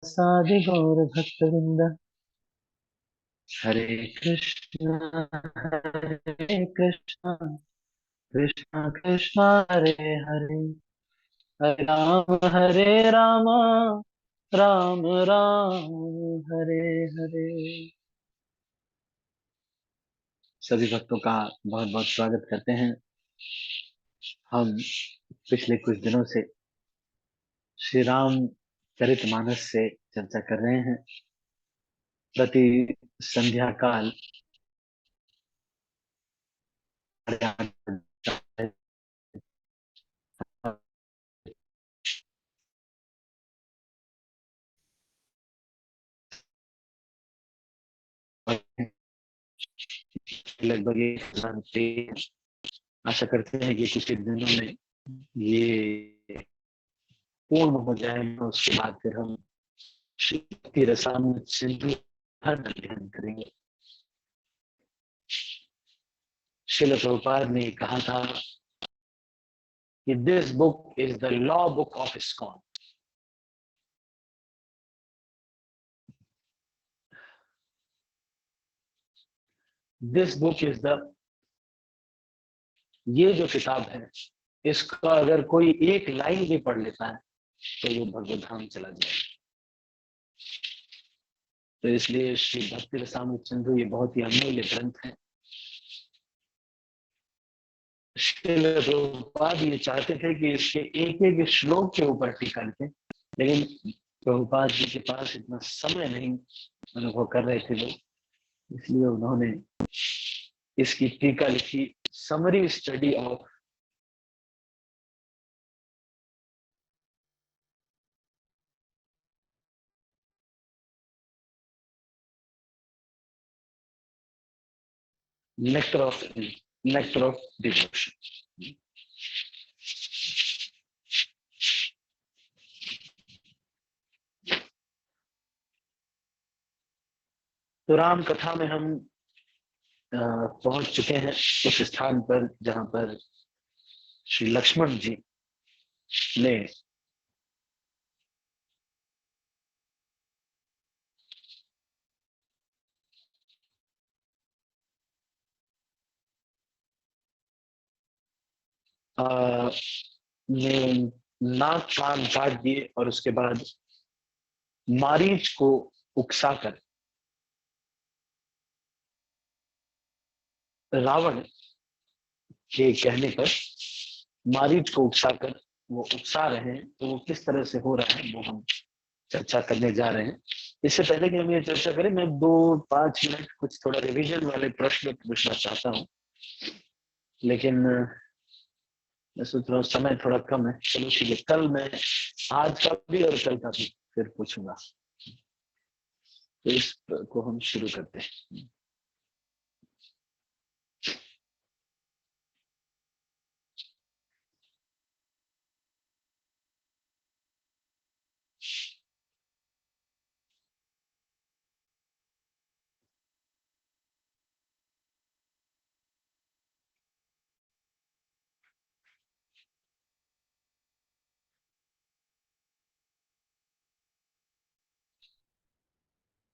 साधि गौर भक्त वृंद। हरे कृष्ण कृष्ण कृष्ण हरे हरे, हरे राम राम राम हरे हरे। सभी भक्तों का बहुत बहुत स्वागत करते हैं। हम पिछले कुछ दिनों से श्री राम चरितमानस से चर्चा कर रहे हैं। प्रति संध्या काल लगभग 1 आशा करते हैं कि कुछ ही दिनों में ये पूर्ण हो जाएगा। उसके बाद फिर हम श्री रसामृत सिंधु हर अध्ययन करेंगे। श्रील प्रभुपाद ने कहा था कि this book is the law book of ISKCON. This book is the, ये जो किताब है इसका अगर कोई एक लाइन भी पढ़ लेता है तो वो भगवत धाम चला जाएगा। तो इसलिए श्री भक्ति रसामृत सिंधु ये बहुत ही अमूल्य ग्रंथ है। श्रील प्रभुपाद ये चाहते थे कि इसके एक एक श्लोक के ऊपर टीका लिखें, लेकिन प्रभुपाद जी के पास इतना समय नहीं अनुभव कर रहे थे लोग, इसलिए उन्होंने इसकी टीका लिखी, summary study of nectar of devotion. तो राम कथा में हम पहुंच चुके हैं उस स्थान पर जहां पर श्री लक्ष्मण जी ने ने नाक कान काट दिए और उसके बाद मारीच को उकसाकर रावण के कहने पर मारीच को उकसाकर वो उकसा रहे हैं। तो वो किस तरह से हो रहा है वो हम चर्चा करने जा रहे हैं। इससे पहले कि हम ये चर्चा करें, मैं 2-5 मिनट कुछ थोड़ा रिवीजन वाले प्रश्न पूछना चाहता हूँ, लेकिन मैं सोच रहा हूँ समय थोड़ा कम है। चलो ठीक है, कल मैं आज का भी और कल का भी फिर पूछूंगा। तो इस को हम शुरू करते हैं।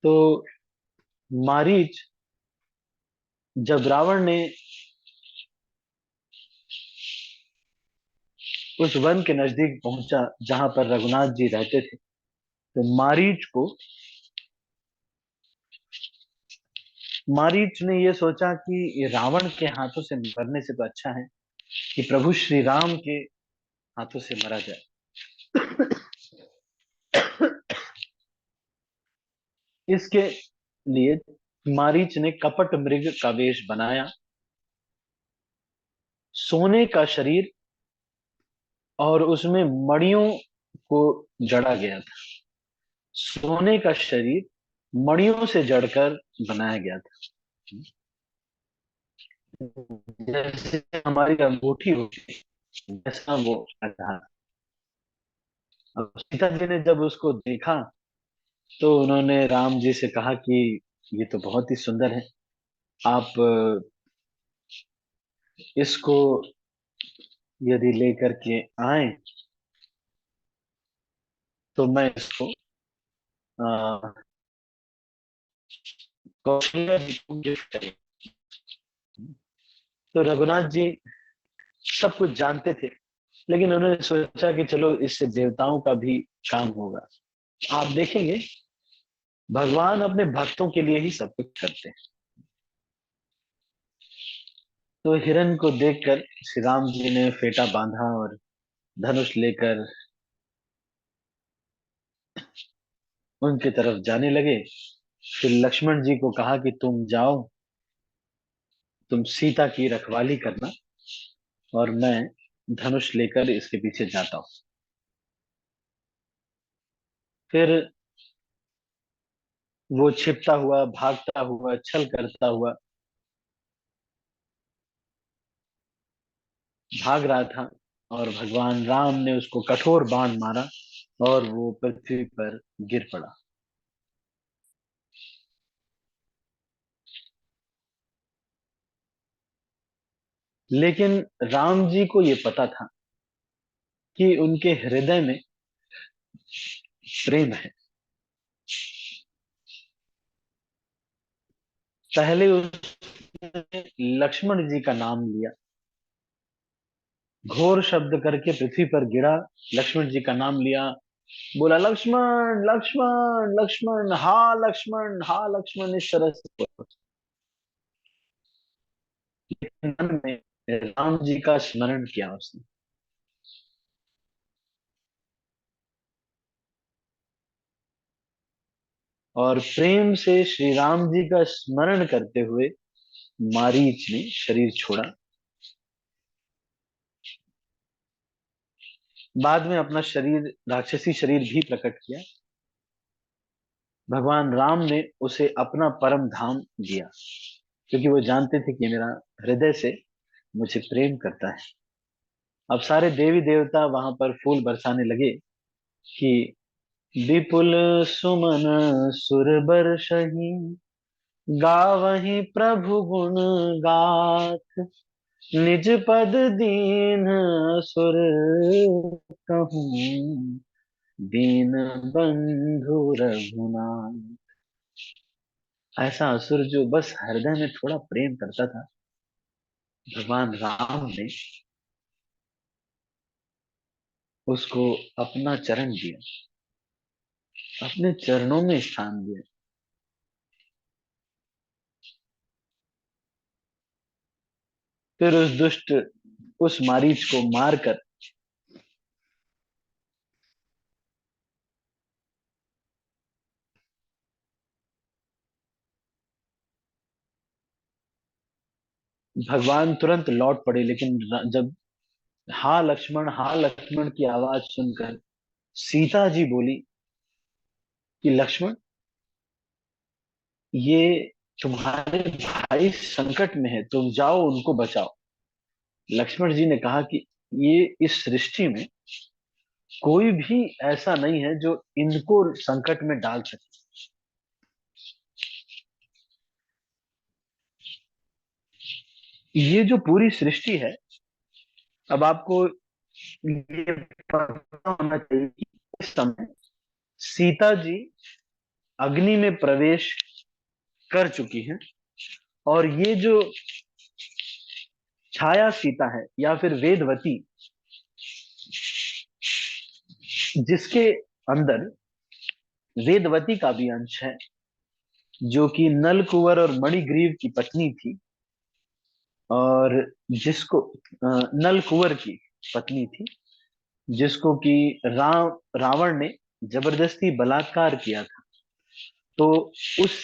तो मारीच, जब रावण ने उस वन के नजदीक पहुंचा जहां पर रघुनाथ जी रहते थे, तो मारीच ने ये सोचा कि ये रावण के हाथों से मरने से तो अच्छा है कि प्रभु श्री राम के हाथों से मरा जाए। इसके लिए मारीच ने कपट मृग का वेश बनाया, सोने का शरीर और उसमें मणियों को जड़ा गया था। सोने का शरीर मणियों से जड़कर बनाया गया था, जैसे हमारी अंगूठी होती है जैसा वो था। अब सीता जी ने जब उसको देखा तो उन्होंने राम जी से कहा कि ये तो बहुत ही सुंदर है, आप इसको यदि लेकर के आए तो मैं इसको अ, कौशल्या जी को गिफ्ट करें। तो रघुनाथ जी सब कुछ जानते थे, लेकिन उन्होंने सोचा कि चलो इससे देवताओं का भी काम होगा। आप देखेंगे भगवान अपने भक्तों के लिए ही सब कुछ करते हैं। तो हिरण को देखकर श्री राम जी ने फेटा बांधा और धनुष लेकर उनकी तरफ जाने लगे। फिर लक्ष्मण जी को कहा कि तुम जाओ, तुम सीता की रखवाली करना, और मैं धनुष लेकर इसके पीछे जाता हूँ। फिर वो छिपता हुआ, भागता हुआ, छल करता हुआ भाग रहा था, और भगवान राम ने उसको कठोर बाण मारा और वो पृथ्वी पर गिर पड़ा। लेकिन राम जी को ये पता था कि उनके हृदय में प्रेम है। पहले उसने लक्ष्मण जी का नाम लिया, घोर शब्द करके पृथ्वी पर गिरा, लक्ष्मण जी का नाम लिया, बोला लक्ष्मण लक्ष्मण लक्ष्मण, हा लक्ष्मण हा लक्ष्मण, इस तरह से मन में राम जी का स्मरण किया उसने। और प्रेम से श्री राम जी का स्मरण करते हुए मारीच ने शरीर छोड़ा। बाद में अपना शरीर, राक्षसी शरीर भी प्रकट किया। भगवान राम ने उसे अपना परम धाम दिया, क्योंकि वो जानते थे कि मेरा हृदय से मुझे प्रेम करता है। अब सारे देवी देवता वहां पर फूल बरसाने लगे कि विपुल सुमन सुर बरसहि, गावहीं प्रभु गुण गाथ, निज पद दीन सुर कहूँ, दीन बंधु रघुनाथ। ऐसा असुर जो बस हृदय में थोड़ा प्रेम करता था, भगवान राम ने उसको अपना चरण दिया, अपने चरणों में स्थान दिया। फिर उस दुष्ट, उस मारीच को मारकर भगवान तुरंत लौट पड़े। लेकिन जब हा लक्ष्मण की आवाज सुनकर सीता जी बोली कि लक्ष्मण, ये तुम्हारे भाई संकट में है, तुम जाओ उनको बचाओ। लक्ष्मण जी ने कहा कि ये इस सृष्टि में कोई भी ऐसा नहीं है जो इनको संकट में डाल सके। ये जो पूरी सृष्टि है, अब आपको ये पता होना चाहिए कि इस समय सीता जी अग्नि में प्रवेश कर चुकी हैं, और ये जो छाया सीता है या फिर वेदवती, जिसके अंदर वेदवती का भी अंश है, जो कि नल कुंवर और मणिग्रीव की पत्नी थी, और जिसको नल कुंवर की पत्नी थी, जिसको कि रावण ने जबरदस्ती बलात्कार किया था। तो उस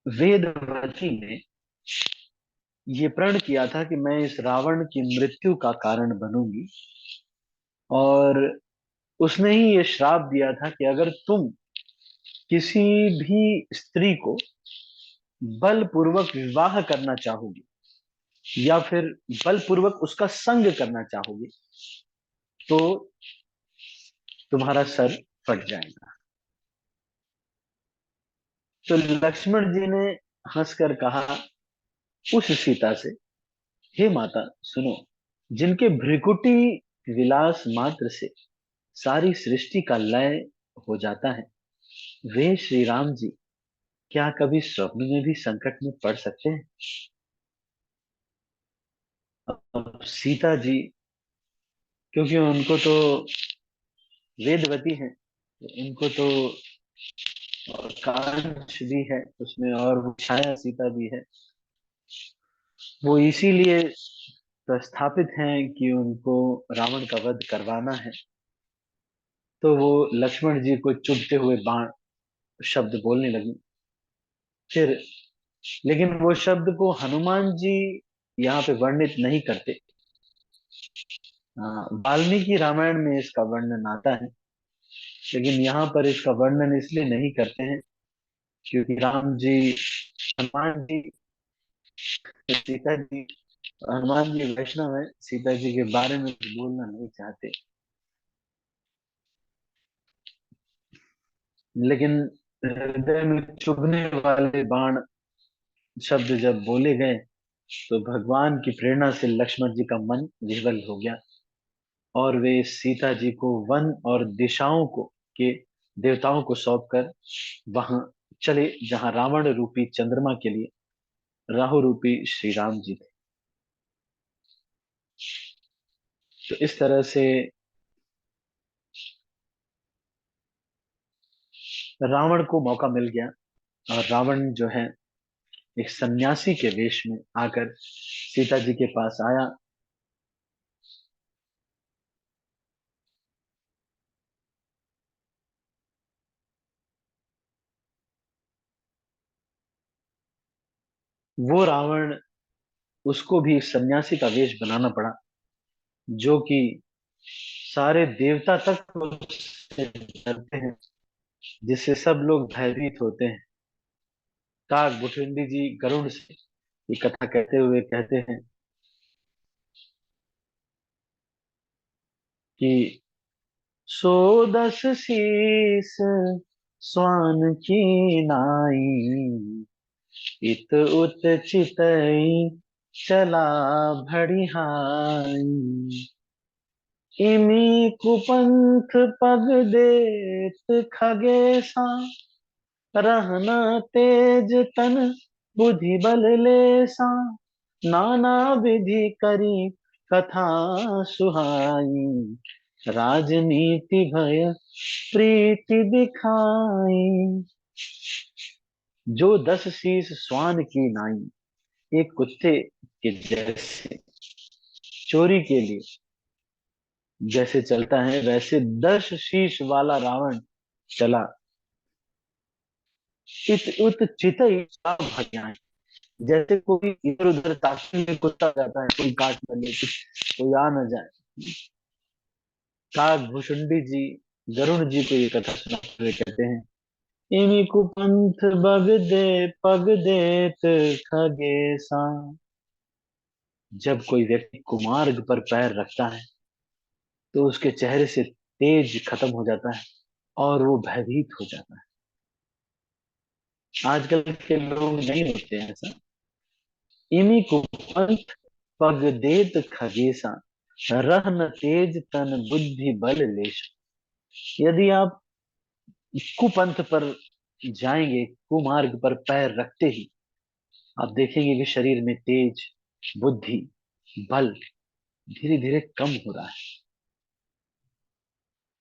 वेदवती ने ये प्रण किया था कि मैं इस रावण की मृत्यु का कारण बनूंगी, और उसने ही ये श्राप दिया था कि अगर तुम किसी भी स्त्री को बलपूर्वक विवाह करना चाहोगी या फिर बलपूर्वक उसका संग करना चाहोगी, तो तुम्हारा सर फट जाएगा। तो लक्ष्मण जी ने हंसकर कहा उस सीता से, हे माता सुनो, जिनके भ्रिकुटी विलास मात्र से सारी सृष्टि का लय हो जाता है। वे श्री राम जी क्या कभी स्वप्न में भी संकट में पड़ सकते हैं? अब सीता जी, क्योंकि उनको तो वेदवती है, तो उनको तो और कांच भी है उसमें, और वो छाया सीता भी है। वो इसीलिए प्रस्थापित हैं कि उनको रावण का वध करवाना है। तो वो लक्ष्मण जी को चुभते हुए बाण शब्द बोलने लगी। फिर लेकिन वो शब्द को हनुमान जी यहाँ पे वर्णित नहीं करते। वाल्मीकि रामायण में इसका वर्णन आता है, लेकिन यहाँ पर इसका वर्णन इसलिए नहीं करते हैं क्योंकि राम जी, हनुमान जी, सीता जी, हनुमान जी वैष्णव है, सीता जी के बारे में कुछ बोलना नहीं चाहते। लेकिन हृदय में चुभने वाले बाण शब्द जब बोले गए, तो भगवान की प्रेरणा से लक्ष्मण जी का मन विवल हो गया, और वे सीता जी को वन और दिशाओं को के देवताओं को सौंपकर वहां चले जहां रावण रूपी चंद्रमा के लिए राहु रूपी श्री राम जी थे। तो इस तरह से रावण को मौका मिल गया, और रावण जो है एक सन्यासी के वेश में आकर सीता जी के पास आया। वो रावण, उसको भी एक सन्यासी का वेश बनाना पड़ा, जो कि सारे देवता तक उससे डरते हैं, जिससे सब लोग भयभीत होते हैं। काक भुजंडी जी गरुड़ से ये कथा कहते हुए कहते हैं कि सो दस शीस स्वान की नाई, इत उत चितई चला भड़िहाई, इमी कुपंथ पग देत खगेसा, रहना तेज तन बुद्धि बल लेसा, नाना विधि करी कथा सुहाई, राजनीति भय प्रीति दिखाई। जो 10 शीश श्वान की नाई, एक कुत्ते के जैसे चोरी के लिए जैसे चलता है, वैसे 10 शीश वाला रावण चला। इत उत चितई भगियान, जैसे कोई इधर उधर ताकने में कुत्ता जाता है, कोई काट न ले, कोई आ न जाए। काक भुसुंडी जी गरुण जी को ये कथा सुनाते हुए कहते हैं, इमी कुपंथ बग दे पग देत खगेसा। जब कोई व्यक्ति कुमार्ग पर पैर रखता है, तो उसके चेहरे से तेज खत्म हो जाता है, और वो भयभीत हो जाता है। आजकल के लोग नहीं होते हैं ऐसा। इमी कुपंथ पग देत खगेसा, रहन तेज तन बुद्धि बल लेश। यदि आप कुपंथ पर जाएंगे, कुमार्ग पर पैर रखते ही आप देखेंगे कि शरीर में तेज, बुद्धि, बल धीरे धीरे कम हो रहा है।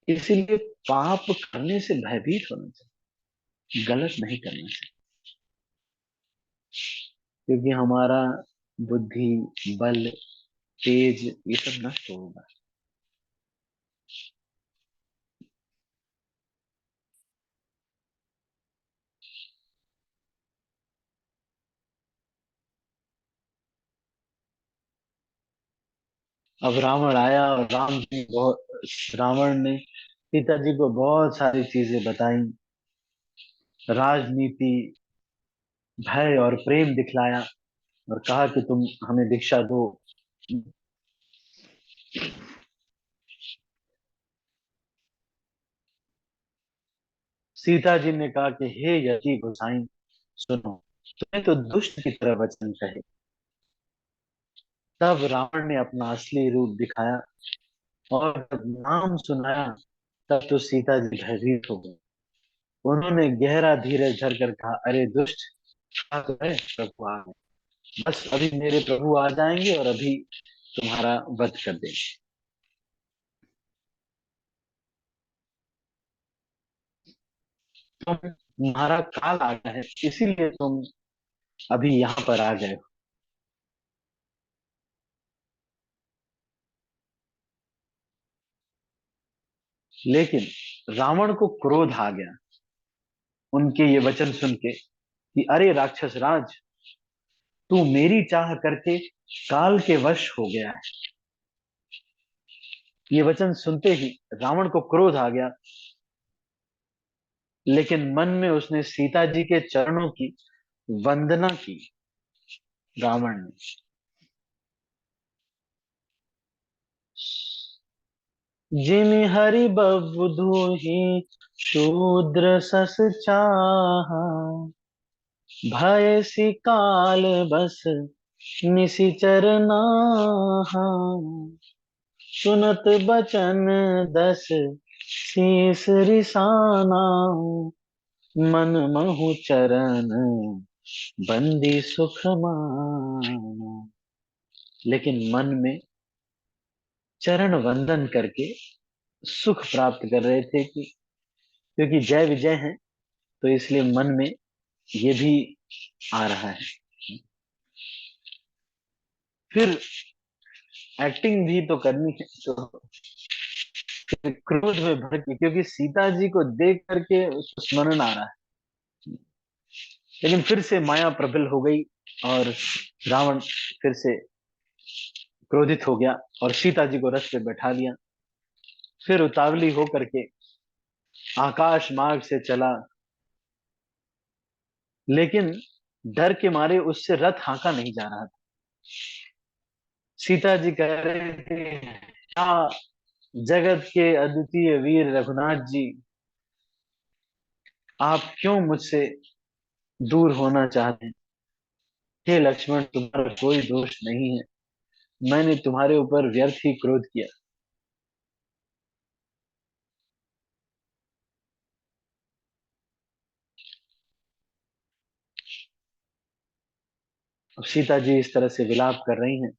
इसीलिए पाप करने से भयभीत होना चाहिए, गलत नहीं करना चाहिए, क्योंकि हमारा बुद्धि, बल, तेज ये सब नष्ट होगा। अब रावण आया, और रावण ने सीता जी को बहुत सारी चीजें बताई, राजनीति, भय और प्रेम दिखलाया, और कहा कि तुम हमें दीक्षा दो। सीता जी ने कहा कि हे यति गोसाई, सुनो, तुम्हें तो दुष्ट की तरह वचन कहे। तब रावण ने अपना असली रूप दिखाया, और जब नाम सुनाया, तब तो सीता जी भयभीत हो गई। उन्होंने गहरा धीरज धरकर कहा, अरे दुष्ट, कहा तो है प्रभु आ गए। बस अभी मेरे प्रभु आ जाएंगे और अभी तुम्हारा वध कर देंगे। तुम्हारा काल आ गया है, इसीलिए तुम अभी यहाँ पर आ गए हो। लेकिन रावण को क्रोध आ गया उनके ये वचन सुन के कि अरे राक्षस राज, तू मेरी चाह करके काल के वश हो गया है। ये वचन सुनते ही रावण को क्रोध आ गया, लेकिन मन में उसने सीता जी के चरणों की वंदना की। रावण ने, जिन हरि बबुधुहि शूद्र सस चाहा, भय काल बस निशिचर नाहा, सुनत बचन दस शीस रिसाना, मन महु चरण बंदी सुख माना। लेकिन मन में चरण वंदन करके सुख प्राप्त कर रहे थे कि क्योंकि जय विजय है, तो इसलिए मन में ये भी आ रहा है। फिर एक्टिंग भी तो करनी है, तो क्रोध में भड़क के, क्योंकि सीता जी को देख करके उसको स्मरण आ रहा है। लेकिन फिर से माया प्रबल हो गई और रावण फिर से क्रोधित हो गया और सीता जी को रथ पे बैठा लिया। फिर उतावली होकर के आकाश मार्ग से चला, लेकिन डर के मारे उससे रथ हाँका नहीं जा रहा था। सीता जी कह रहे थे, हाँ, जगत के अद्वितीय वीर रघुनाथ जी, आप क्यों मुझसे दूर होना चाहते हैं? हे लक्ष्मण, तुम्हारा कोई दोष नहीं है, मैंने तुम्हारे ऊपर व्यर्थ ही क्रोध किया। अब सीता जी इस तरह से विलाप कर रही हैं।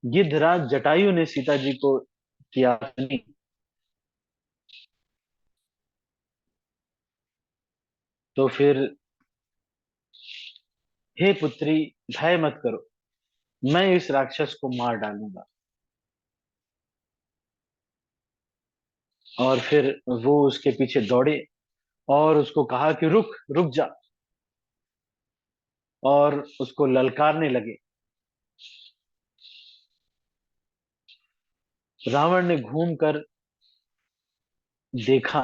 गिद्धराज जटायु ने सीता जी को किया नहीं, तो फिर, हे पुत्री, भय मत करो, मैं इस राक्षस को मार डालूंगा। और फिर वो उसके पीछे दौड़े और उसको कहा कि रुक रुक जा, और उसको ललकारने लगे। रावण ने घूम कर देखा,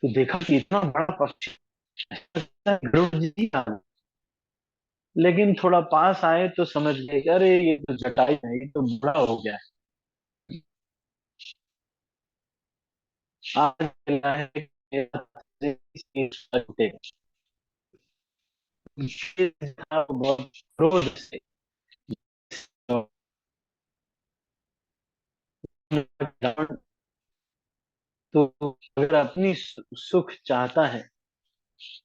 तो देखा कि इतना बड़ा पक्षी गरुड़ जी था। लेकिन थोड़ा पास आए तो समझ गए कि अरे ये तो जटायु है, ये तो बड़ा हो गया है। आज मिला है कि छूटेगा। बहुत क्रोध से रावण तो अगर अपनी सुख चाहता है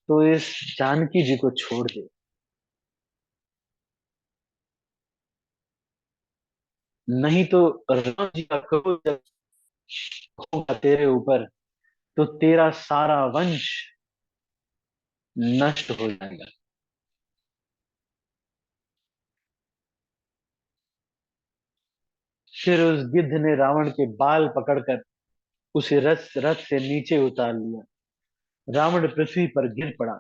तो इस जानकी जी को छोड़ दे, नहीं तो राम जी का क्रोध जब होगा तेरे ऊपर, तो तेरा सारा वंश नष्ट हो जाएगा। फिर उस गिद्ध ने रावण के बाल पकड़कर उसे रथ रथ से नीचे उतार लिया। रावण पृथ्वी पर गिर पड़ा।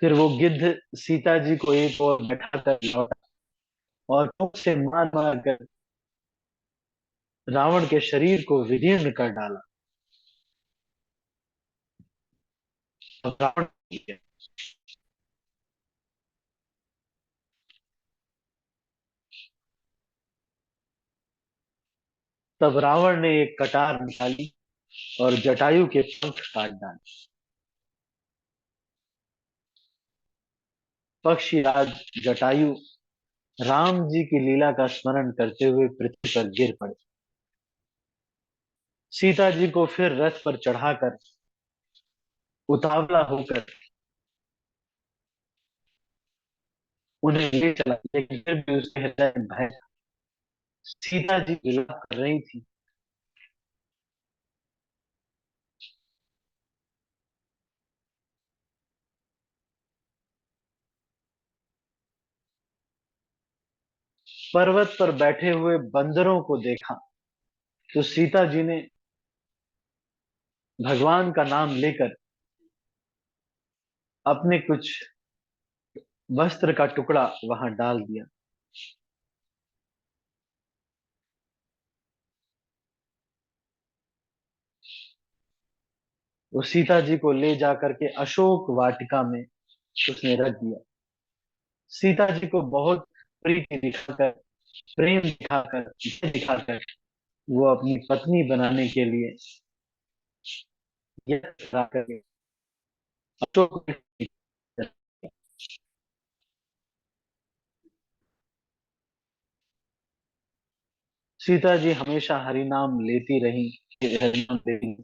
फिर वो गिद्ध सीता जी को एक और बैठा कर लौटा और मुख से मार मार कर रावण के शरीर को विदीर्ण कर डाला। और रावण, तब रावण ने एक कटार निकाली और जटायु के पंख काट डाले। पक्षीराज जटायु राम जी की लीला का स्मरण करते हुए पृथ्वी पर गिर पड़े। सीता जी को फिर रथ पर चढ़ाकर उतावला होकर उन्हें ले चला, लेकिन फिर भी उसके हृदय में भय था। सीता जी विलाप कर रही थी। पर्वत पर बैठे हुए बंदरों को देखा तो सीता जी ने भगवान का नाम लेकर अपने कुछ वस्त्र का टुकड़ा वहां डाल दिया। वो सीता जी को ले जाकर के अशोक वाटिका में उसने रख दिया। सीता जी को बहुत प्रीति दिखाकर, प्रेम दिखाकर, ये दिखाकर वो अपनी पत्नी बनाने के लिए यह करके अशोक में। सीता जी हमेशा हरि नाम लेती रही, हरि नाम लेती।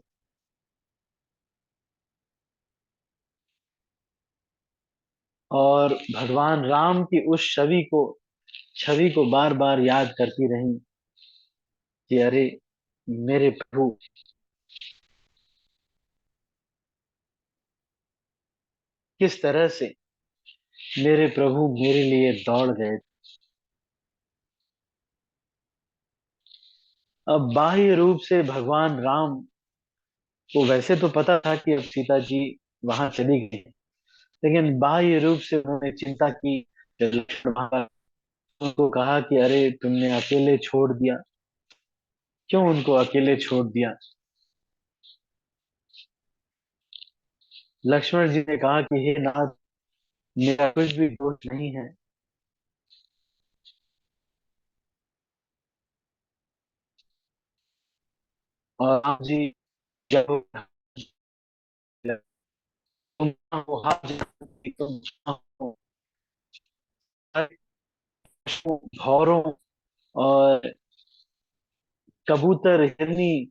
और भगवान राम की उस छवि को बार बार याद करती रही कि अरे मेरे प्रभु किस तरह से मेरे प्रभु मेरे लिए दौड़ गए। अब बाह्य रूप से भगवान राम को वैसे तो पता था कि अब सीता जी वहां चली गई, लेकिन बाह्य रूप से उन्होंने चिंता की। जब लक्ष्मण वहां पर उनको कहा कि अरे तुमने अकेले छोड़ दिया, क्यों उनको अकेले छोड़ दिया। लक्ष्मण जी ने कहा कि हे नाथ, मेरा कुछ भी दोष नहीं है। और राम जी जब तुम हो, हाथ जोड़ के तुम हो, भौरों और कबूतर, हिरनी,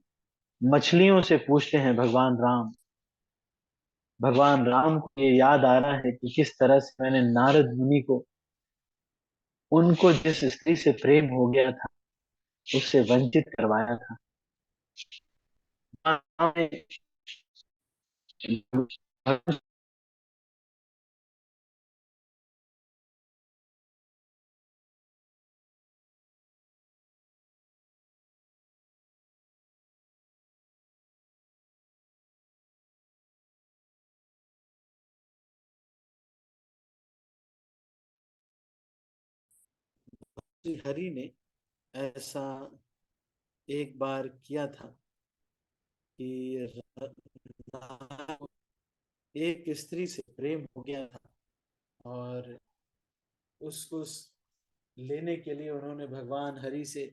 मछलियों से पूछते हैं भगवान राम। भगवान राम को ये याद आ रहा है कि किस तरह से मैंने नारद मुनि को, उनको जिस स्त्री से प्रेम हो गया था उससे वंचित करवाया था। राम ने हरि ने ऐसा एक बार किया था कि एक स्त्री से प्रेम हो गया था, और उसको लेने के लिए उन्होंने भगवान हरि से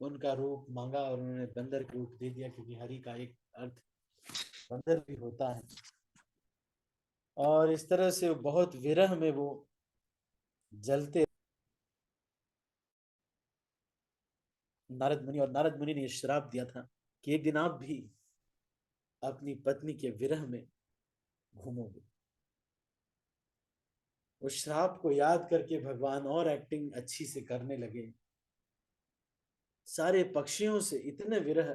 उनका रूप मांगा, और उन्होंने बंदर का रूप दे दिया, क्योंकि हरि का एक अर्थ बंदर भी होता है। और इस तरह से बहुत विरह में वो जलते। नारद मुनि ने श्राप दिया था कि एक दिन आप भी अपनी पत्नी के विरह में घूमोगे। उस श्राप को याद करके भगवान और एक्टिंग अच्छी से करने लगे। सारे पक्षियों से इतने विरह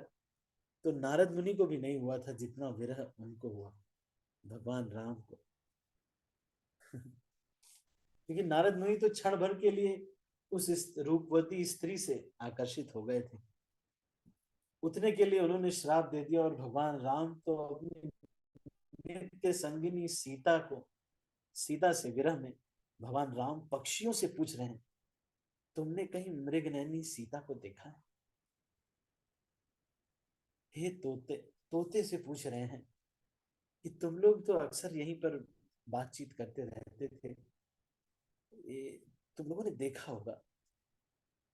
तो नारद मुनि को भी नहीं हुआ था जितना विरह उनको हुआ, भगवान राम को। क्योंकि नारद मुनि तो क्षण भर के लिए उस रूपवती स्त्री से आकर्षित हो गए थे, उतने के लिए उन्होंने श्राप दे दिया। और भगवान राम तो अपनी नित्य संगिनी सीता से विरह में भगवान राम पक्षियों से पूछ रहे हैं, तुमने कहीं मृगनयनी सीता को देखा है? हे तोते, तोते से पूछ रहे हैं कि तुम लोग तो अक्सर यहीं पर बातचीत करते रहते थे, ये तुम लोगों ने देखा होगा।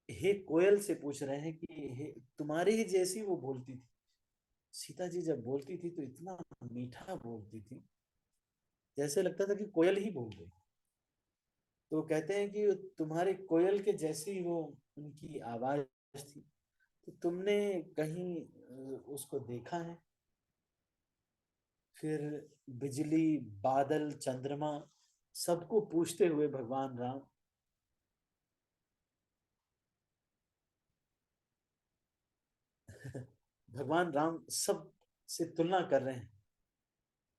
हे कोयल से पूछ रहे हैं कि हे तुम्हारे ही जैसी वो बोलती थी। सीता जी जब बोलती थी तो इतना मीठा बोलती थी, जैसे लगता था कि कोयल ही बोल रही। तो कहते हैं कि तुम्हारे कोयल के जैसी वो उनकी आवाज थी, तो तुमने कहीं उसको देखा है? फिर बिजली, बादल, चंद्रमा सबको पूछते हुए भगवान राम भगवान राम सब से तुलना कर रहे हैं।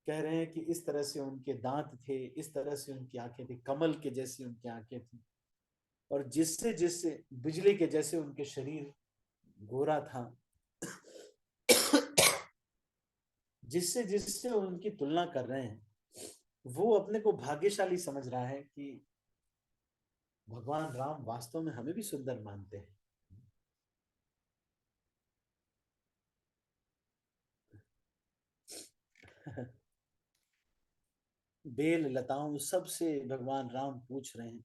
कह रहे हैं कि इस तरह से उनके दांत थे, इस तरह से उनकी आंखें थी, कमल के जैसी उनकी आंखें थी, और जिससे जिससे बिजली के जैसे उनके शरीर गोरा था, जिससे जिससे उनकी तुलना कर रहे हैं, वो अपने को भाग्यशाली समझ रहा है कि भगवान राम वास्तव में हमें भी सुंदर मानते हैं। बेल लताओं सबसे भगवान राम पूछ रहे हैं।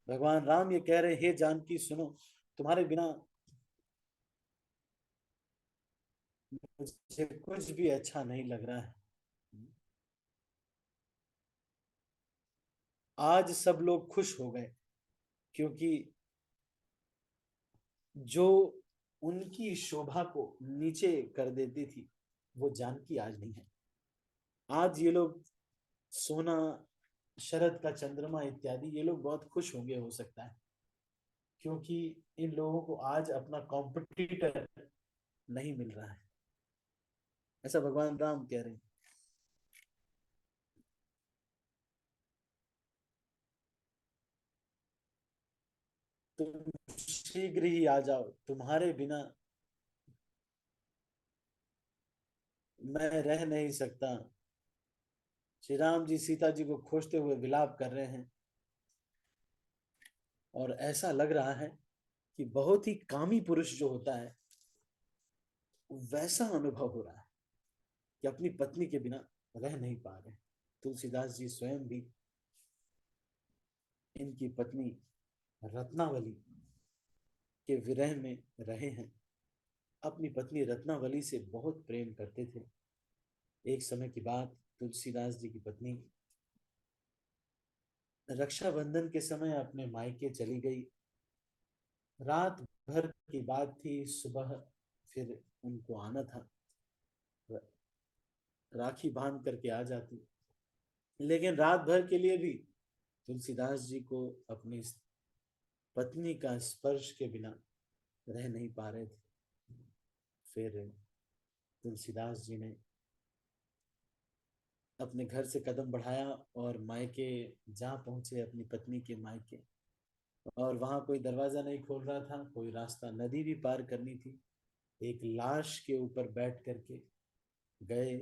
भगवान राम ये कह रहे हैं, हे जानकी सुनो, तुम्हारे बिना मुझे कुछ भी अच्छा नहीं लग रहा है। आज सब लोग खुश हो गए, क्योंकि जो उनकी शोभा को नीचे कर देती थी वो जानकी आज नहीं है। आज ये लोग सोना, शरद का चंद्रमा इत्यादि, ये लोग बहुत खुश होंगे हो सकता है, क्योंकि इन लोगों को आज अपना कॉम्पिटिटर नहीं मिल रहा है। ऐसा भगवान राम कह रहे हैं। तुम शीघ्र ही आ जाओ, तुम्हारे बिना मैं रह नहीं सकता। श्री राम जी सीता जी को खोजते हुए विलाप कर रहे हैं, और ऐसा लग रहा है कि बहुत ही कामी पुरुष जो होता है वैसा अनुभव हो रहा है कि अपनी पत्नी के बिना रह नहीं पा रहे। तुलसीदास जी स्वयं भी इनकी पत्नी रत्नावली के विरह में रहे हैं। अपनी पत्नी रत्नावली से बहुत प्रेम करते थे। एक समय की बात, तुलसीदास जी की पत्नी रक्षाबंधन के समय अपने मायके चली गई। रात भर की बात थी, सुबह फिर उनको आना था, राखी बांध करके आ जाती। लेकिन रात भर के लिए भी तुलसीदास जी को अपनी पत्नी का स्पर्श के बिना रह नहीं पा रहे थे। फिर तुलसीदास जी ने अपने घर से कदम बढ़ाया और मायके जा पहुंचे, अपनी पत्नी के मायके। और वहां कोई दरवाजा नहीं खोल रहा था, कोई रास्ता, नदी भी पार करनी थी। एक लाश के ऊपर बैठ करके गए,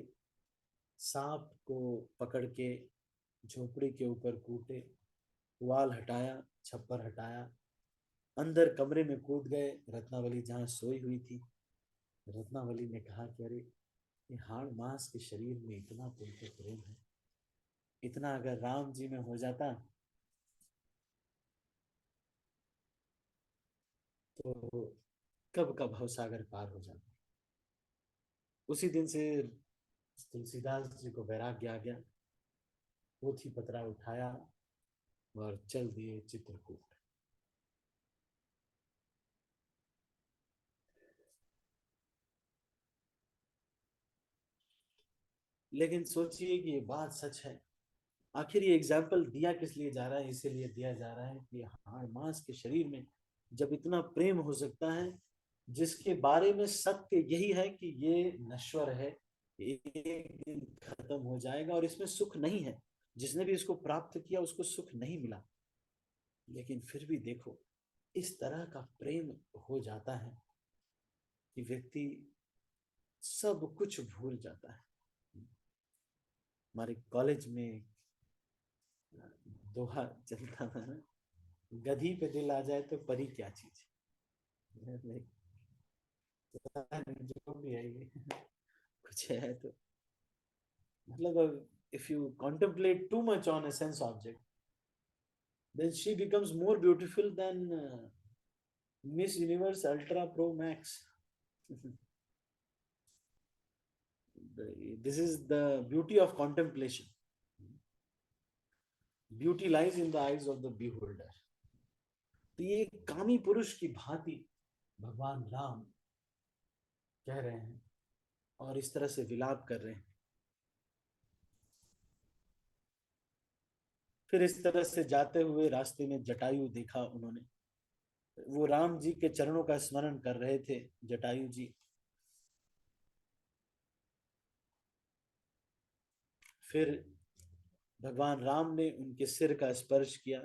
सांप को पकड़ के झोपड़ी के ऊपर कूटे, पुआल हटाया, छप्पर हटाया, अंदर कमरे में कूद गए। रत्नावली जहाँ सोई हुई थी, रत्नावली ने कहा कि अरे, ये हाड़ मांस के शरीर में इतना तुमको प्रेम है, इतना अगर राम जी में हो जाता तो कब का भवसागर पार हो जाता। उसी दिन से तुलसीदास जी को वैराग्य आ गया। पोथी पत्रा उठाया और चल दिए चित्रकूट। लेकिन सोचिए कि ये बात सच है। आखिर ये एग्जाम्पल दिया किस लिए जा रहा है? इसीलिए दिया जा रहा है कि हाड़ मांस के शरीर में जब इतना प्रेम हो सकता है, जिसके बारे में सत्य यही है कि ये नश्वर है, एक दिन खत्म हो जाएगा और इसमें सुख नहीं है। जिसने भी इसको प्राप्त किया उसको सुख नहीं मिला। लेकिन फिर भी देखो, इस तरह का प्रेम हो जाता है कि व्यक्ति सब कुछ भूल जाता है। हमारे कॉलेज में दोहा चलता था ना, गधी पे दिल आ जाए तो परी क्या चीज है। जो भी है ये कुछ है तो, मतलब if you contemplate too much on a sense object, then she becomes more beautiful than Miss Universe Ultra Pro Max. This is the beauty of contemplation. Beauty lies in the eyes of the beholder। तो ये कामी पुरुष की भांति भगवान राम कह रहे हैं और इस तरह से विलाप कर रहे हैं। फिर इस तरह से जाते हुए रास्ते में जटायु देखा उन्होंने। वो राम जी के चरणों का स्मरण कर रहे थे जटायु जी। फिर भगवान राम ने उनके सिर का स्पर्श किया।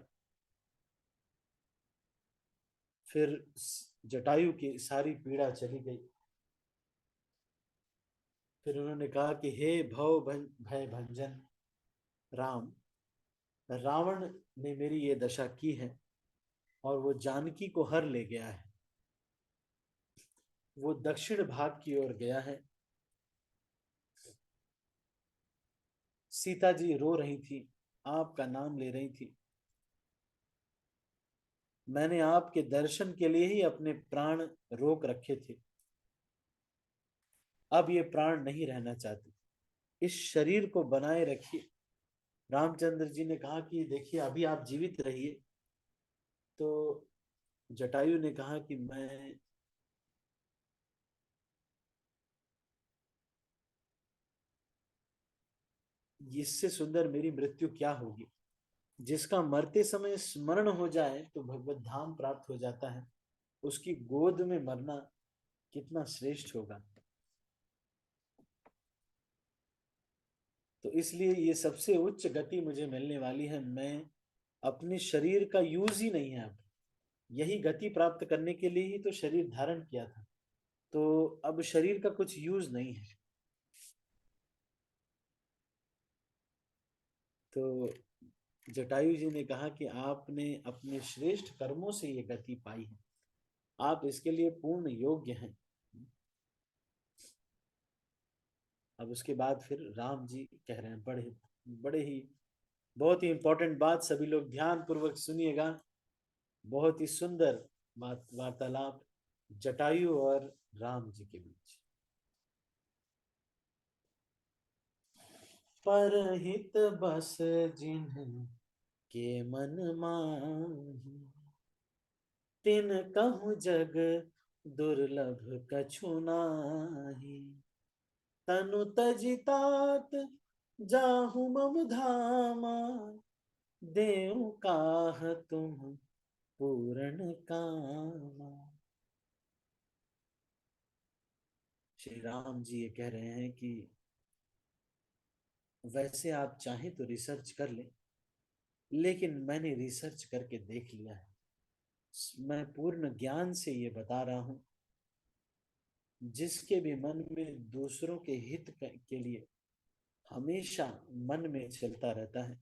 फिर जटायु की सारी पीड़ा चली गई। फिर उन्होंने कहा कि हे भव भय भंजन राम, रावण ने मेरी ये दशा की है और वो जानकी को हर ले गया है। वो दक्षिण भाग की ओर गया है। सीता जी रो रही थी, आपका नाम ले रही थी। मैंने आपके दर्शन के लिए ही अपने प्राण रोक रखे थे। अब ये प्राण नहीं रहना चाहते, इस शरीर को बनाए रखिए। रामचंद्र जी ने कहा कि देखिए अभी आप जीवित रहिए। तो जटायु ने कहा कि मैं इससे सुंदर मेरी मृत्यु क्या होगी। जिसका मरते समय स्मरण हो जाए तो भगवत धाम प्राप्त हो जाता है, उसकी गोद में मरना कितना श्रेष्ठ होगा। तो इसलिए ये सबसे उच्च गति मुझे मिलने वाली है। मैं अपने शरीर का यूज ही नहीं है अब। यही गति प्राप्त करने के लिए ही तो शरीर धारण किया था। तो अब शरीर का कुछ यूज नहीं है। तो जटायु जी ने कहा कि आपने अपने श्रेष्ठ कर्मों से ये गति पाई है, आप इसके लिए पूर्ण योग्य हैं। अब उसके बाद फिर राम जी कह रहे हैं बड़े बड़े ही बहुत ही इंपॉर्टेंट बात, सभी लोग ध्यान पूर्वक सुनिएगा। बहुत ही सुंदर बात वार्तालाप जटायु और राम जी के बीच। परहित बस जिन्ह के मन माही, तिन कहूँ जग दुर्लभ कछु नाही। तनु तजि तात जाहु मम धामा, देव काह तुम पूर्ण कामा। श्री राम जी ये कह रहे हैं कि वैसे आप चाहें तो रिसर्च कर लें, लेकिन मैंने रिसर्च करके देख लिया है। मैं पूर्ण ज्ञान से ये बता रहा हूं, जिसके भी मन में दूसरों के हित के लिए हमेशा मन में चलता रहता है,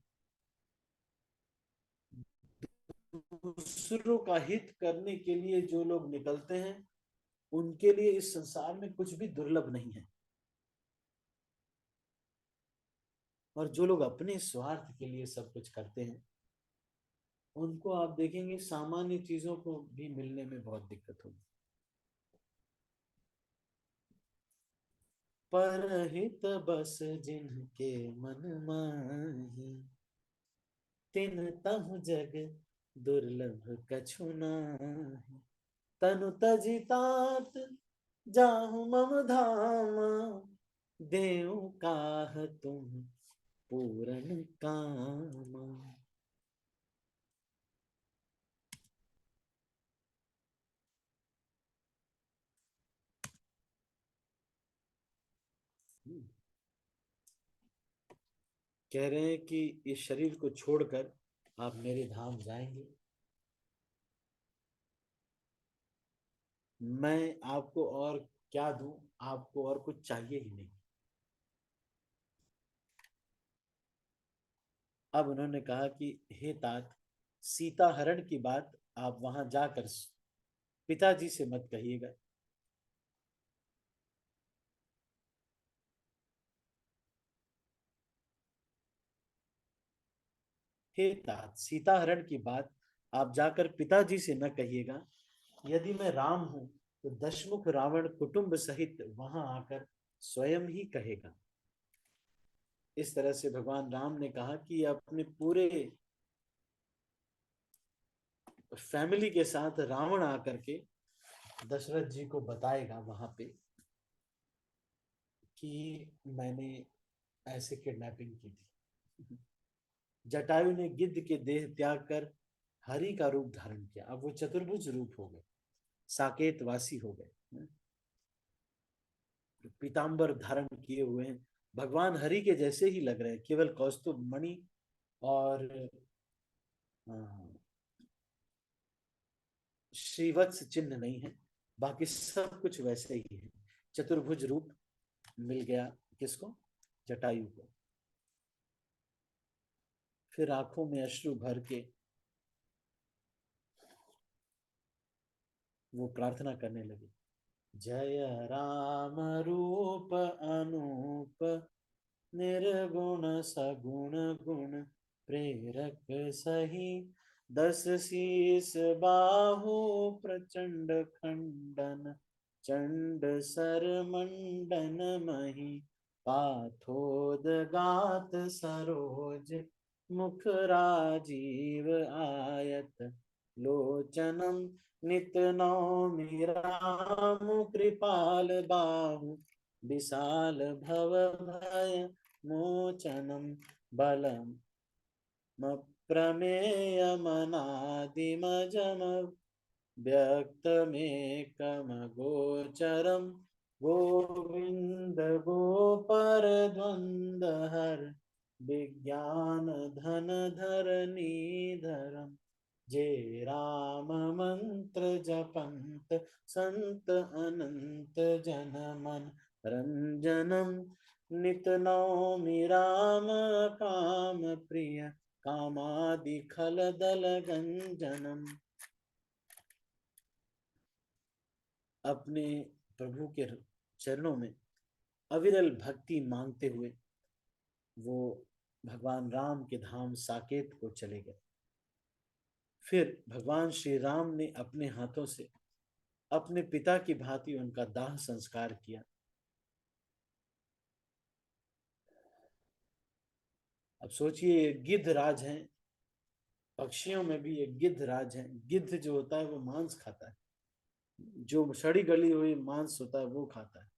दूसरों का हित करने के लिए जो लोग निकलते हैं, उनके लिए इस संसार में कुछ भी दुर्लभ नहीं है। और जो लोग अपने स्वार्थ के लिए सब कुछ करते हैं, उनको आप देखेंगे सामान्य चीजों को भी मिलने में बहुत दिक्कत होगी। परहित बस जिनके मन माही, तिन तहु जग दुर्लभ कछु नाही। तनु तजि तात जाहु मम धामा, देव काह तुम पूर्ण कामा। कह रहे हैं कि इस शरीर को छोड़कर आप मेरे धाम जाएंगे। मैं आपको और क्या दूं, आपको और कुछ चाहिए ही नहीं। अब उन्होंने कहा कि हे तात, सीता हरण की बात आप वहां जाकर पिताजी से मत कहिएगा। हे तात, सीता हरण की बात आप जाकर पिताजी से न कहिएगा। यदि मैं राम हूं तो दशमुख रावण कुटुंब सहित वहां आकर स्वयं ही कहेगा। इस तरह से भगवान राम ने कहा कि अपने पूरे फैमिली के साथ रावण आकर के दशरथ जी को बताएगा वहां पे कि मैंने ऐसे किडनैपिंग की थी। जटायु ने गिद्ध के देह त्याग कर हरि का रूप धारण किया। अब वो चतुर्भुज रूप हो गए, साकेत वासी हो गए, पीतांबर धारण किए हुए हैं, भगवान हरि के जैसे ही लग रहे हैं, केवल कौस्तुभ मणि और श्रीवत्स चिन्ह नहीं है, बाकी सब कुछ वैसे ही है। चतुर्भुज रूप मिल गया किसको? जटायु को। फिर आंखों में अश्रु भर के वो प्रार्थना करने लगे, जय राम रूप अनूप, निर्गुण सगुण गुण प्रेरक सही, 10 शीस बाहु प्रचंड खंडन, चंड सर मंडन मही, पाथोदगात सरोज, मुख राजीव आयत, लोचनम नित नौमि राम, कृपाल बाहु विशाल भव भय मोचनम, बलम प्रमेयमनादिमजम व्यक्तमेकम गोचरम, गोविंद गोपर द्वंद्वहर, विज्ञान धन धरनीधरम, जे राम मंत्र जपंत संत अनंत जन मन रंजनम, नित नौमि राम काम प्रिय, कामादि खल दल गंजनम। अपने प्रभु के चरणों में अविरल भक्ति मांगते हुए वो भगवान राम के धाम साकेत को चले गए। फिर भगवान श्री राम ने अपने हाथों से अपने पिता की भांति उनका दाह संस्कार किया। अब सोचिए, गिद्ध राज हैं, पक्षियों में भी एक गिद्ध राज है। गिद्ध जो होता है वो मांस खाता है, जो सड़ी गली हुई मांस होता है वो खाता है,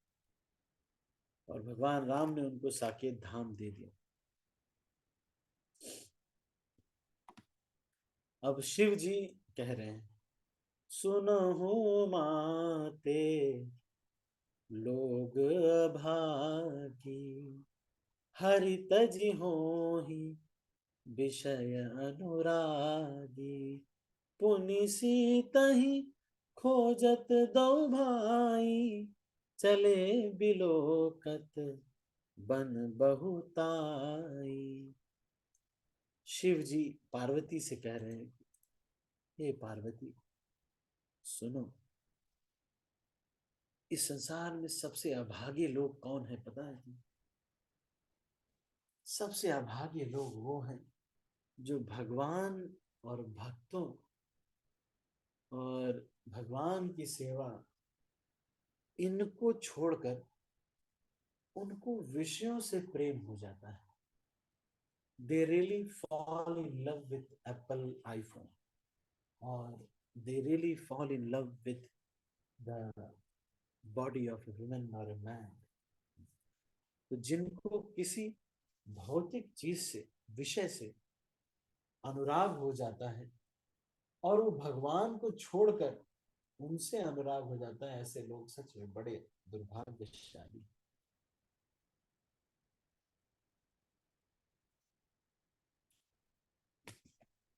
और भगवान राम ने उनको साकेत धाम दे दिया। अब शिव जी कह रहे हैं, सुनहु माते लोग भागी, हरि तजि होहि विषय अनुरागी, पुनि सीतहि खोजत दो भाई, चले बिलोकत बन बहुताई। शिव जी पार्वती से कह रहे हैं, हे पार्वती सुनो, इस संसार में सबसे अभागे लोग कौन है पता है? सबसे अभागे लोग वो हैं जो भगवान और भक्तों और भगवान की सेवा इनको छोड़कर उनको विषयों से प्रेम हो जाता है। They really fall in love with Apple iPhone, or they really fall in love with the body of a woman or a man. तो जिनको किसी भौतिक चीज से, विषय से अनुराग हो जाता है और वो भगवान को छोड़कर उनसे अनुराग हो जाता है, ऐसे लोग सच में बड़े दुर्भाग्यशाली।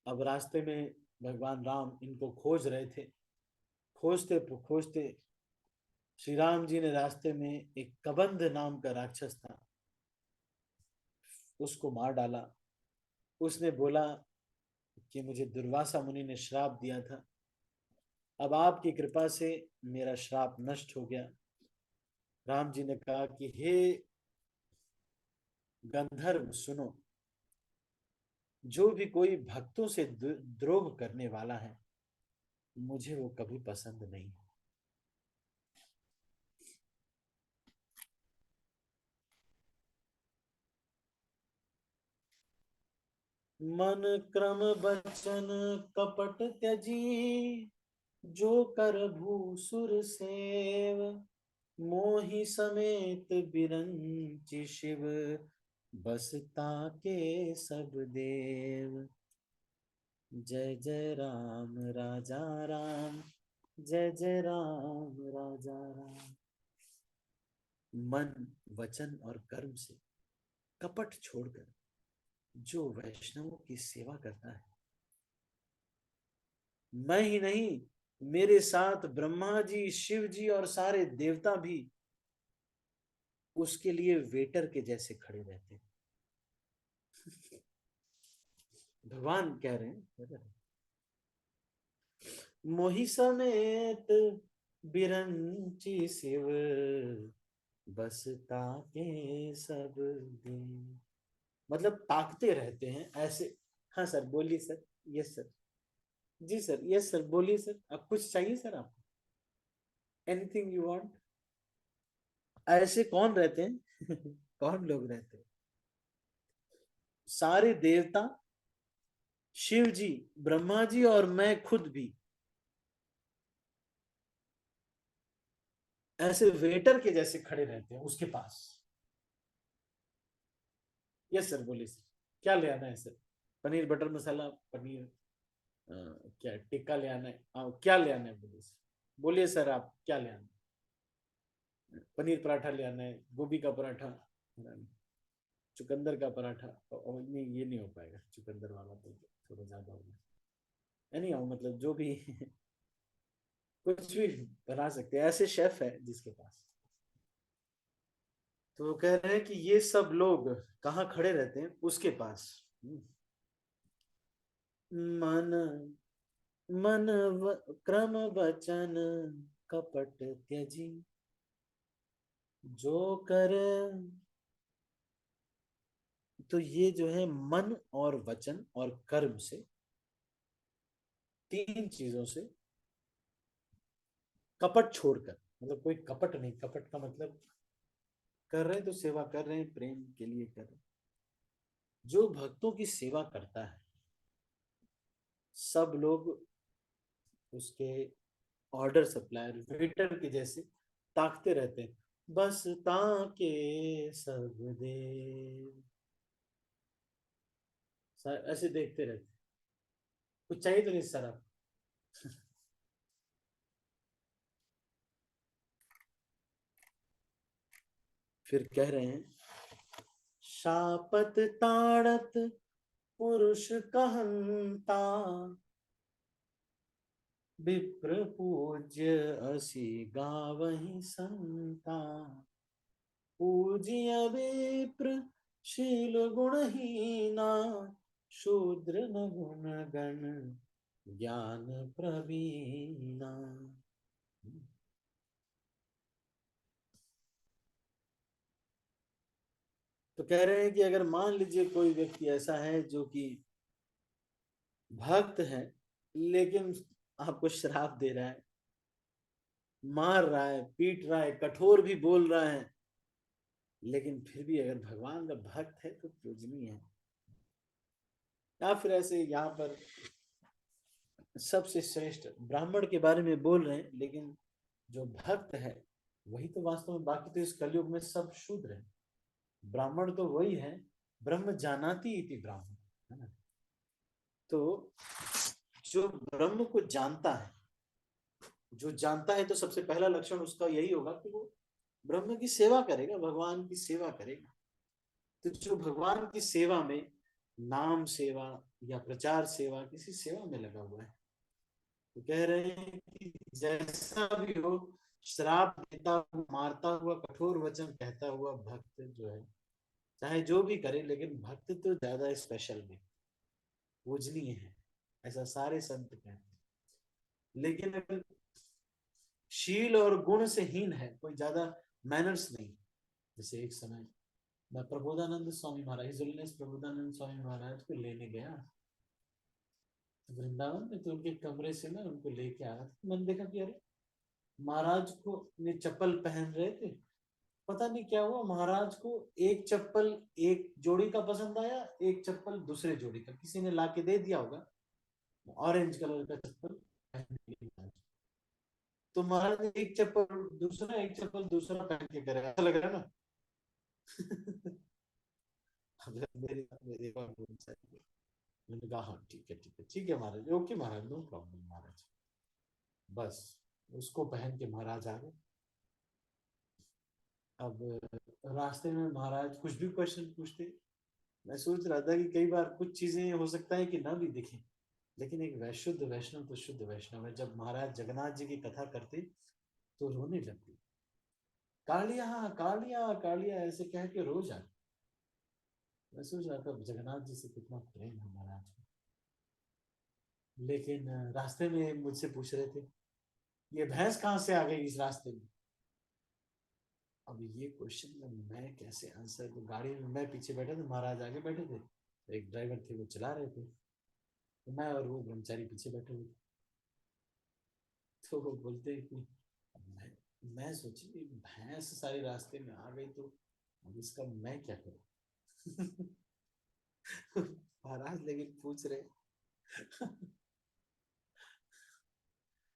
अब रास्ते में भगवान राम इनको खोज रहे थे। खोजते खोजते श्री राम जी ने रास्ते में एक कबंध नाम का राक्षस था, उसको मार डाला। उसने बोला कि मुझे दुर्वासा मुनि ने श्राप दिया था, अब आपकी कृपा से मेरा श्राप नष्ट हो गया। राम जी ने कहा कि हे गंधर्व सुनो, जो भी कोई भक्तों से द्रोह करने वाला है मुझे वो कभी पसंद नहीं। मन क्रम बचन कपट त्यजी, जो कर भूसुर सेव, मोहि समेत बिरंचि शिव, बसता के सब देव। जय जय राम राजा राम, जय जय राम राजा राम। मन वचन और कर्म से कपट छोड़कर जो वैष्णवों की सेवा करता है, मैं ही नहीं, मेरे साथ ब्रह्मा जी, शिव जी और सारे देवता भी उसके लिए वेटर के जैसे खड़े रहते हैं। भगवान कह रहे हैं, मोहि समेत बिरंची शिव, बसता के सब दिन। मतलब ताकते रहते हैं ऐसे। हाँ सर बोलिए सर। Yes sir. जी सर। यस सर बोलिए सर। अब कुछ चाहिए सर आपको? Anything you want? ऐसे कौन रहते हैं? कौन लोग रहते हैं? सारे देवता, शिव जी, ब्रह्मा जी और मैं खुद भी ऐसे वेटर के जैसे खड़े रहते हैं उसके पास। यस सर बोलिए सर। क्या ले आना है सर? पनीर बटर मसाला, पनीर क्या टिक्का ले आना है? क्या ले आना है बोलिए सर। बोलिए सर आप क्या ले आना है? पनीर पराठा ले आना है, गोभी का पराठा, चुकंदर का पराठा। और नहीं ये नहीं हो पाएगा, चुकंदर वाला तो थोड़ा ज्यादा होगा। नहीं आओ मतलब जो भी कुछ भी बना सकते हैं, ऐसे शेफ है जिसके पास। तो वो कह रहे हैं कि ये सब लोग कहाँ खड़े रहते हैं? उसके पास। मन मन क्रम वचन कपट त्यजी, जो कर। तो ये जो है मन और वचन और कर्म से, तीन चीजों से कपट छोड़कर, मतलब कोई कपट नहीं, कपट का मतलब कर रहे हैं तो सेवा कर रहे हैं, प्रेम के लिए कर रहे हैं। जो भक्तों की सेवा करता है, सब लोग उसके ऑर्डर सप्लायर, वेटर के जैसे ताकते रहते हैं। बस ताके सब देव, ऐसे देखते रहते। कुछ चाहिए तो नहीं सर आप? फिर कह रहे हैं, शापत ताड़त पुरुष कहंता, विप्र पूज्य असी गावहि संता, पूजिय विप्र शील गुणहीना, शूद्र न गुण गण ज्ञान प्रवीणा। तो कह रहे हैं कि अगर मान लीजिए कोई व्यक्ति ऐसा है जो कि भक्त है, लेकिन आपको श्राप दे रहा है, मार रहा है, पीट रहा है, कठोर भी बोल रहा है, लेकिन फिर भी अगर भगवान का भक्त है तो पूजनीय है। या फिर ऐसे यहाँ पर सबसे श्रेष्ठ ब्राह्मण के बारे में बोल रहे हैं, लेकिन जो भक्त है वही तो वास्तव में, बाकी तो इस कलयुग में सब शूद्र है। ब्राह्मण तो वही है, ब्रह्म जानाति इति ब्राह्मण, है ना। तो जो ब्रह्म को जानता है, जो जानता है, तो सबसे पहला लक्षण उसका यही होगा कि वो ब्रह्म की सेवा करेगा, भगवान की सेवा करेगा। तो जो भगवान की सेवा में, नाम सेवा या प्रचार सेवा, किसी सेवा में लगा हुआ है, तो कह रहे हैं कि जैसा भी हो, श्राप देता हुआ, मारता हुआ, कठोर वचन कहता हुआ भक्त जो है, चाहे जो भी करे, लेकिन भक्त तो ज्यादा स्पेशल में पूजनीय है, ऐसा सारे संत कहते हैं। लेकिन अगर शील और गुण से हीन है, कोई ज्यादा मैनर्स नहीं, जैसे एक समय मैं प्रबोधानंद स्वामी महाराज, हिज होलीनेस प्रबोधानंद स्वामी महाराज को लेने गया वृंदावन में, तो उनके कमरे से ना उनको लेके आ रहा था। मैंने देखा कि अरे महाराज को ने चप्पल पहन रहे थे, पता नहीं क्या हुआ, महाराज को एक चप्पल एक जोड़ी का पसंद आया, एक चप्पल दूसरे जोड़ी का किसी ने ला के दे दिया होगा, ऑरेंज कलर का चप्पल पहनने के लिए। तो महाराज ने एक चप्पल दूसरा, एक चप्पल दूसरा पहन के करे, अच्छा लग रहा है ना। अब मेरी मेरी बात बोल सकती है। मैंने कहा हाँ ठीक है, ठीक है, ठीक है महाराज, ओके महाराज, नो प्रॉब्लम महाराज। बस उसको पहन के महाराज आ गए। अब रास्ते में महाराज कुछ भी क्वेश्चन पूछते, मैं सोच रहा था कि कई बार कुछ चीजें हो सकता है कि ना भी दिखे, लेकिन एक शुद्ध वैष्णव तो शुद्ध वैष्णव है। जब महाराज जगन्नाथ जी की कथा करते तो रोने लगते, कालिया कालिया कालिया ऐसे कह के रो जाते। मैं सोच रहा था जगन्नाथ जी से कितना प्रेम है महाराज को। लेकिन रास्ते में मुझसे पूछ रहे थे, ये भैंस कहाँ से आ गई इस रास्ते में। अब ये क्वेश्चन में मैं कैसे आंसर दूं। गाड़ी में मैं पीछे बैठा था, महाराज आगे बैठे थे, एक ड्राइवर थे वो चला रहे थे, तो मैं और वो ब्रह्मचारी पीछे बैठे हुए थे। तो वो बोलते हैं कि मैं सोची कि भैंस सारे रास्ते में आ गई तो अब इसका मैं क्या करूं। महाराज लेकिन पूछ रहे।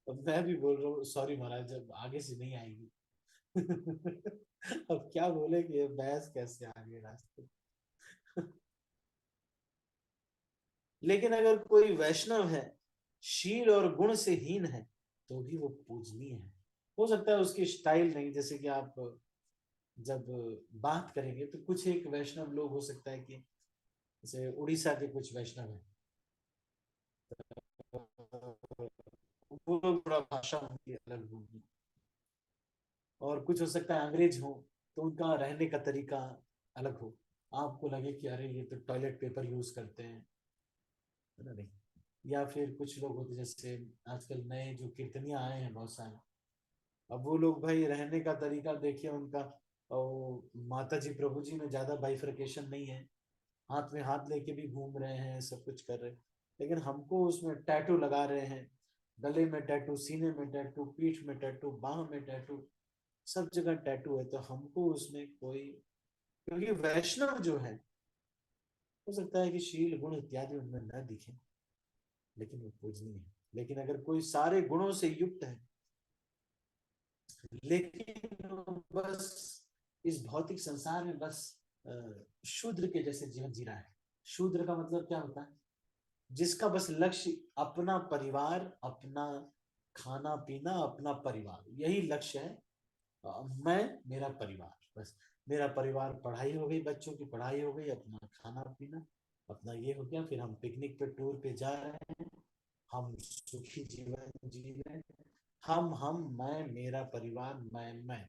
अब मैं भी बोल रहा हूँ सॉरी महाराज, जब आगे से नहीं आएगी। अब क्या बोले कि ये भैंस कैसे आ गई रास्ते। लेकिन अगर कोई वैष्णव है, शील और गुण से हीन है, तो भी वो पूजनीय है। हो सकता है उसकी स्टाइल नहीं, जैसे कि आप जब बात करेंगे तो कुछ एक वैष्णव लोग हो सकता है कि जैसे उड़ीसा के कुछ वैष्णव हैं, वो लोग थोड़ा भाषा उनकी अलग होगी। और कुछ हो सकता है अंग्रेज हो तो उनका रहने का तरीका अलग हो, आपको लगे कि अरे ये तो टॉयलेट पेपर यूज करते हैं, है ना, नहीं। या फिर कुछ लोग होते जैसे आजकल नए जो कीर्तनिया आए हैं बहुत सारे, अब वो लोग भाई रहने का तरीका देखिए उनका, और माता जी प्रभु जी में ज्यादा बाइफरकेशन नहीं है, हाथ में हाथ लेके भी घूम रहे हैं, सब कुछ कर रहे हैं। लेकिन हमको उसमें टैटू लगा रहे हैं, गले में टैटू, सीने में टैटू, पीठ में टैटू, बाह में टैटू, सब जगह टैटू है। तो हमको उसमें कोई, क्योंकि वैष्णव जो है, हो सकता है कि शील गुण इत्यादि उनमें न दिखे, लेकिन वो पूजनीय है। लेकिन अगर कोई सारे गुणों से युक्त है, लेकिन बस इस भौतिक संसार में बस शूद्र के जैसे जीवन जी रहा है। शूद्र का मतलब क्या होता है, जिसका बस लक्ष्य अपना परिवार, अपना खाना पीना, अपना परिवार, यही लक्ष्य है। मैं, मेरा परिवार, बस मेरा परिवार, पढ़ाई हो गई, बच्चों की पढ़ाई हो गई, अपना खाना पीना, अपना ये हो गया, फिर हम पिकनिक पे टूर पे जा रहे हैं, हम सुखी जीवन जी रहे हैं। मैं, मेरा परिवार, मैं,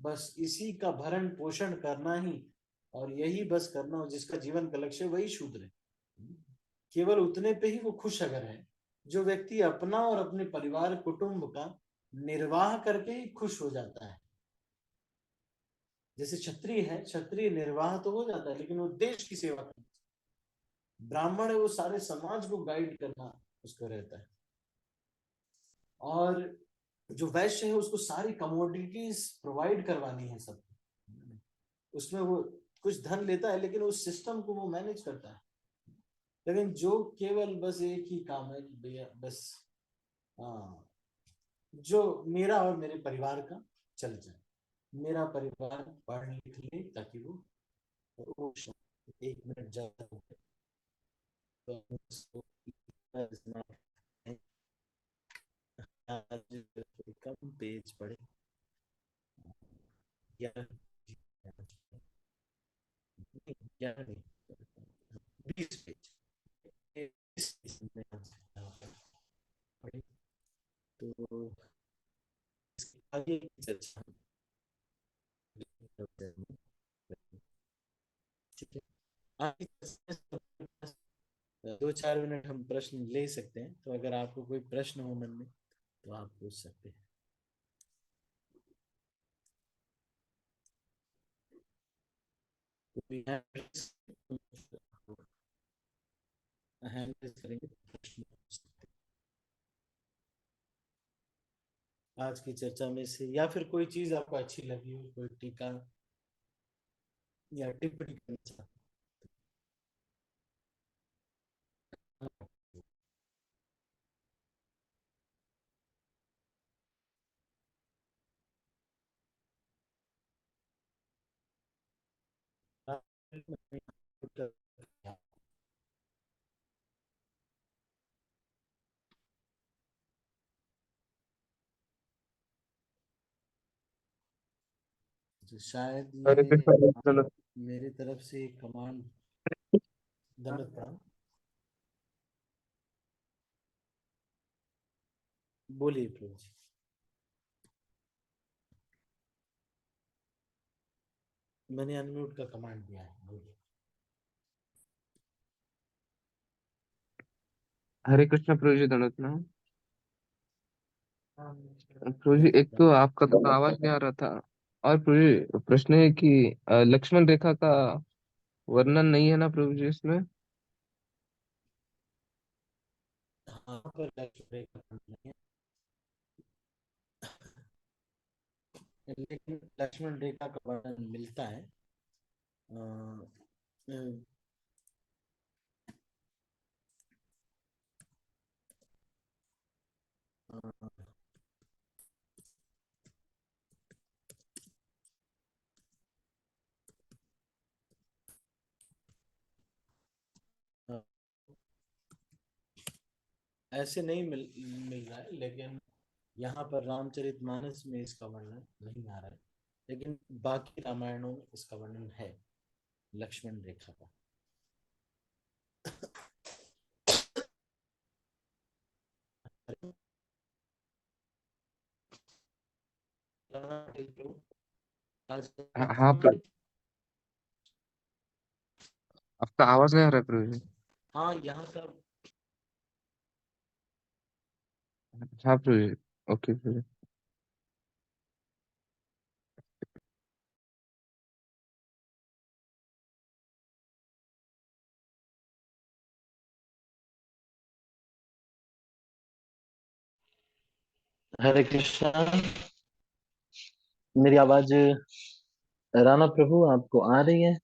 बस इसी का भरण पोषण करना ही, और यही बस करना हो, जिसका जीवन का लक्ष्य वही शूद्र है। केवल उतने पे ही वो खुश अगर है। जो व्यक्ति अपना और अपने परिवार कुटुंब का निर्वाह करके ही खुश हो जाता है, जैसे क्षत्रिय है, क्षत्रिय निर्वाह तो हो जाता है लेकिन वो देश की सेवा करता है। ब्राह्मण है, वो सारे समाज को गाइड करना उसको रहता है। और जो वैश्य है उसको सारी कमोडिटीज प्रोवाइड करवानी है सबको, उसमें वो कुछ धन लेता है लेकिन उस सिस्टम को वो मैनेज करता है। लेकिन जो केवल बस एक ही काम है कि भैया बस, हाँ, जो मेरा और मेरे परिवार का चल जाए, मेरा परिवार पढ़ लिख ले ताकि वो एक मिनट ज्यादा हो गया तो उसको आज कम पेज पढ़े या या नहीं, 20 पेज इसमें पढ़े, तो इसके आगे की चर्चा ठीक है। आगे दो चार मिनट हम प्रश्न ले सकते हैं, तो अगर आपको कोई प्रश्न हो मन में तो आप पूछ सकते हैं। कोई हैंड रेज करेंगे तो प्रश्न पूछ सकते आज की चर्चा में से, या फिर कोई चीज आपको अच्छी लगी हो, कोई टीका या टिप्पणी करना चाहते हैं? तो शायद हरे ये कृष्ण प्रभु। मेरी तरफ से एक कमांड, दंडवत प्रणाम। बोलिए प्रभु जी। मैंने अनम्यूट का कमांड दिया है, बोलिए। हरे कृष्ण प्रभु जी, दंडवत प्रणाम। प्रभु जी, एक तो दंडवत। आपका तो आवाज नहीं आ रहा था। और प्रभु जी, प्रश्न है कि लक्ष्मण रेखा का वर्णन नहीं है ना प्रभु जी इसमें? हाँ, पर लक्ष्मण रेखा नहीं है, लेकिन लक्ष्मण रेखा का वर्णन मिलता है। अ, अ, अ, ऐसे नहीं मिल रहा है, लेकिन यहाँ पर रामचरितमानस में इसका वर्णन नहीं आ रहा है, लेकिन बाकी रामायणों में इसका वर्णन है, लक्ष्मण रेखा का। हाँ प्रभु, आपका आवाज नहीं आ रहा है प्रभु जी। हाँ, यहाँ का हाँ प्रभु जी। ओके प्रभु जी। हरे कृष्णा। मेरी आवाज राणा प्रभु आपको आ रही है?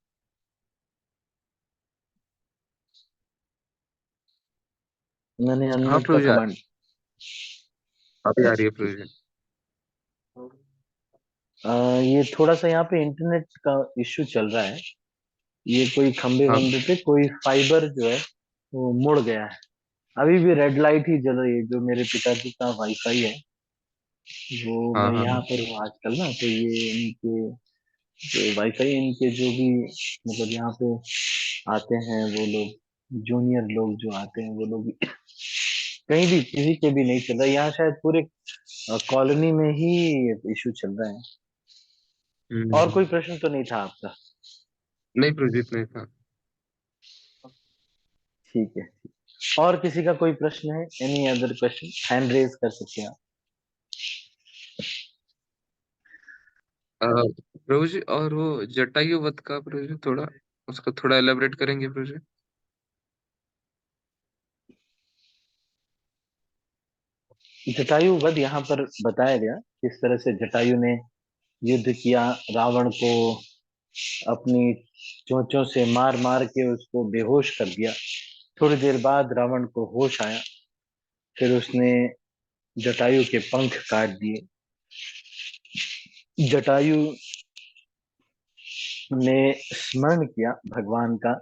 मैंने हाँ अनम्यूट का प्रभु जी, कमांड। अभी आ रही है प्रभु जी। ये थोड़ा सा यहाँ पे इंटरनेट का इश्यू चल रहा है। ये कोई खंबे हाँ वंबे पे कोई फाइबर जो है वो मुड़ गया है। अभी भी रेड लाइट ही जल रही है। जो मेरे पिताजी का वाईफाई है, वो हाँ मैं हाँ यहाँ हाँ। पर हूँ आजकल ना, तो ये इनके जो वाईफाई, इनके जो भी मतलब यहाँ पे आते हैं वो लोग, जूनियर लोग जो आते हैं वो लोग कहीं भी किसी के भी नहीं चल रहा। यहाँ शायद पूरे कॉलोनी में ही इशू चल रहा है। और हम्म। कोई प्रश्न तो नहीं था आपका? नहीं प्रभु जी, इतना ही था। ठीक है। और किसी का कोई प्रश्न है? Any other question? Hand raise कर सकते हैं आप। प्रभु जी, और वो जटायु वध का प्रभु जी, थोड़ा उसका थोड़ा एलेबरेट करेंगे प्रभु जी? जटायु वध यहाँ पर बताया गया किस तरह से जटायु ने युद्ध किया, रावण को अपनी चोंचों से मार मार के उसको बेहोश कर दिया। थोड़ी देर बाद रावण को होश आया, फिर उसने जटायु के पंख काट दिए। जटायु ने स्मरण किया भगवान का,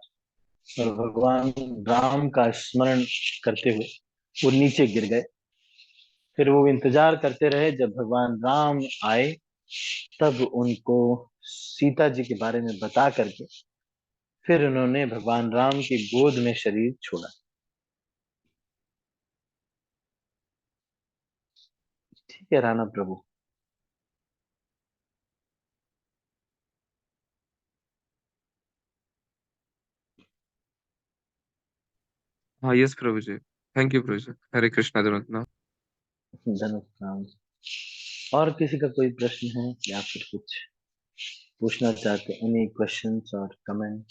और भगवान राम का स्मरण करते हुए वो नीचे गिर गए। फिर वो इंतजार करते रहे जब भगवान राम आए, तब उनको सीता जी के बारे में बता करके फिर उन्होंने भगवान राम की गोद में शरीर छोड़ा। ठीक है राणा प्रभु। हाँ yes Prabhu ji. Thank you Prabhu ji. Hare Krishna दंडवत। धन्यवाद। और किसी का कोई प्रश्न है या फिर कुछ पूछना चाहते? एनी क्वेश्चंस और कमेंट?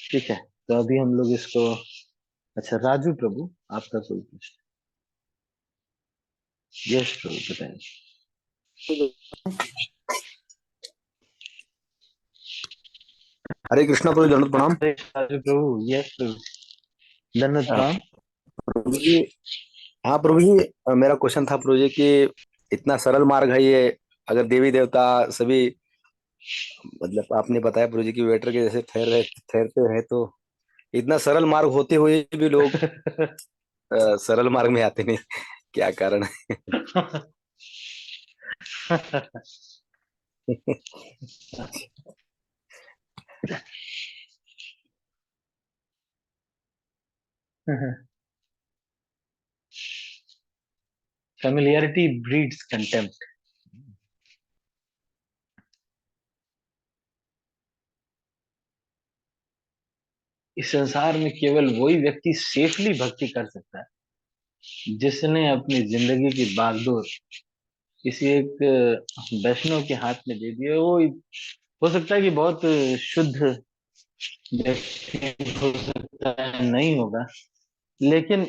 ठीक है, तो अभी हम लोग इसको अच्छा राजू प्रभु, आपका कोई प्रश्न? यस प्रभु बताएं। हरे कृष्णा प्रभु, दंडवत प्रणाम। राजू प्रभु, यस प्रभु, धन्यवाद हाँ, प्रणाम। प्रभु जी। हाँ प्रभु जी, मेरा क्वेश्चन था प्रभु जी कि इतना सरल मार्ग है ये, अगर देवी देवता सभी, मतलब आपने बताया प्रभु जी की वेटर के जैसे ठहरते हैं, तो इतना सरल मार्ग होते हुए भी लोग सरल मार्ग में आते नहीं, क्या कारण है? Familiarity breeds contempt. इस संसार में केवल वही व्यक्ति सेफली भक्ति कर सकता है जिसने अपनी जिंदगी की बागडोर किसी एक वैष्णव के हाथ में दे दी है। वो हो सकता है कि बहुत शुद्ध व्यक्ति हो सकता है, नहीं होगा, लेकिन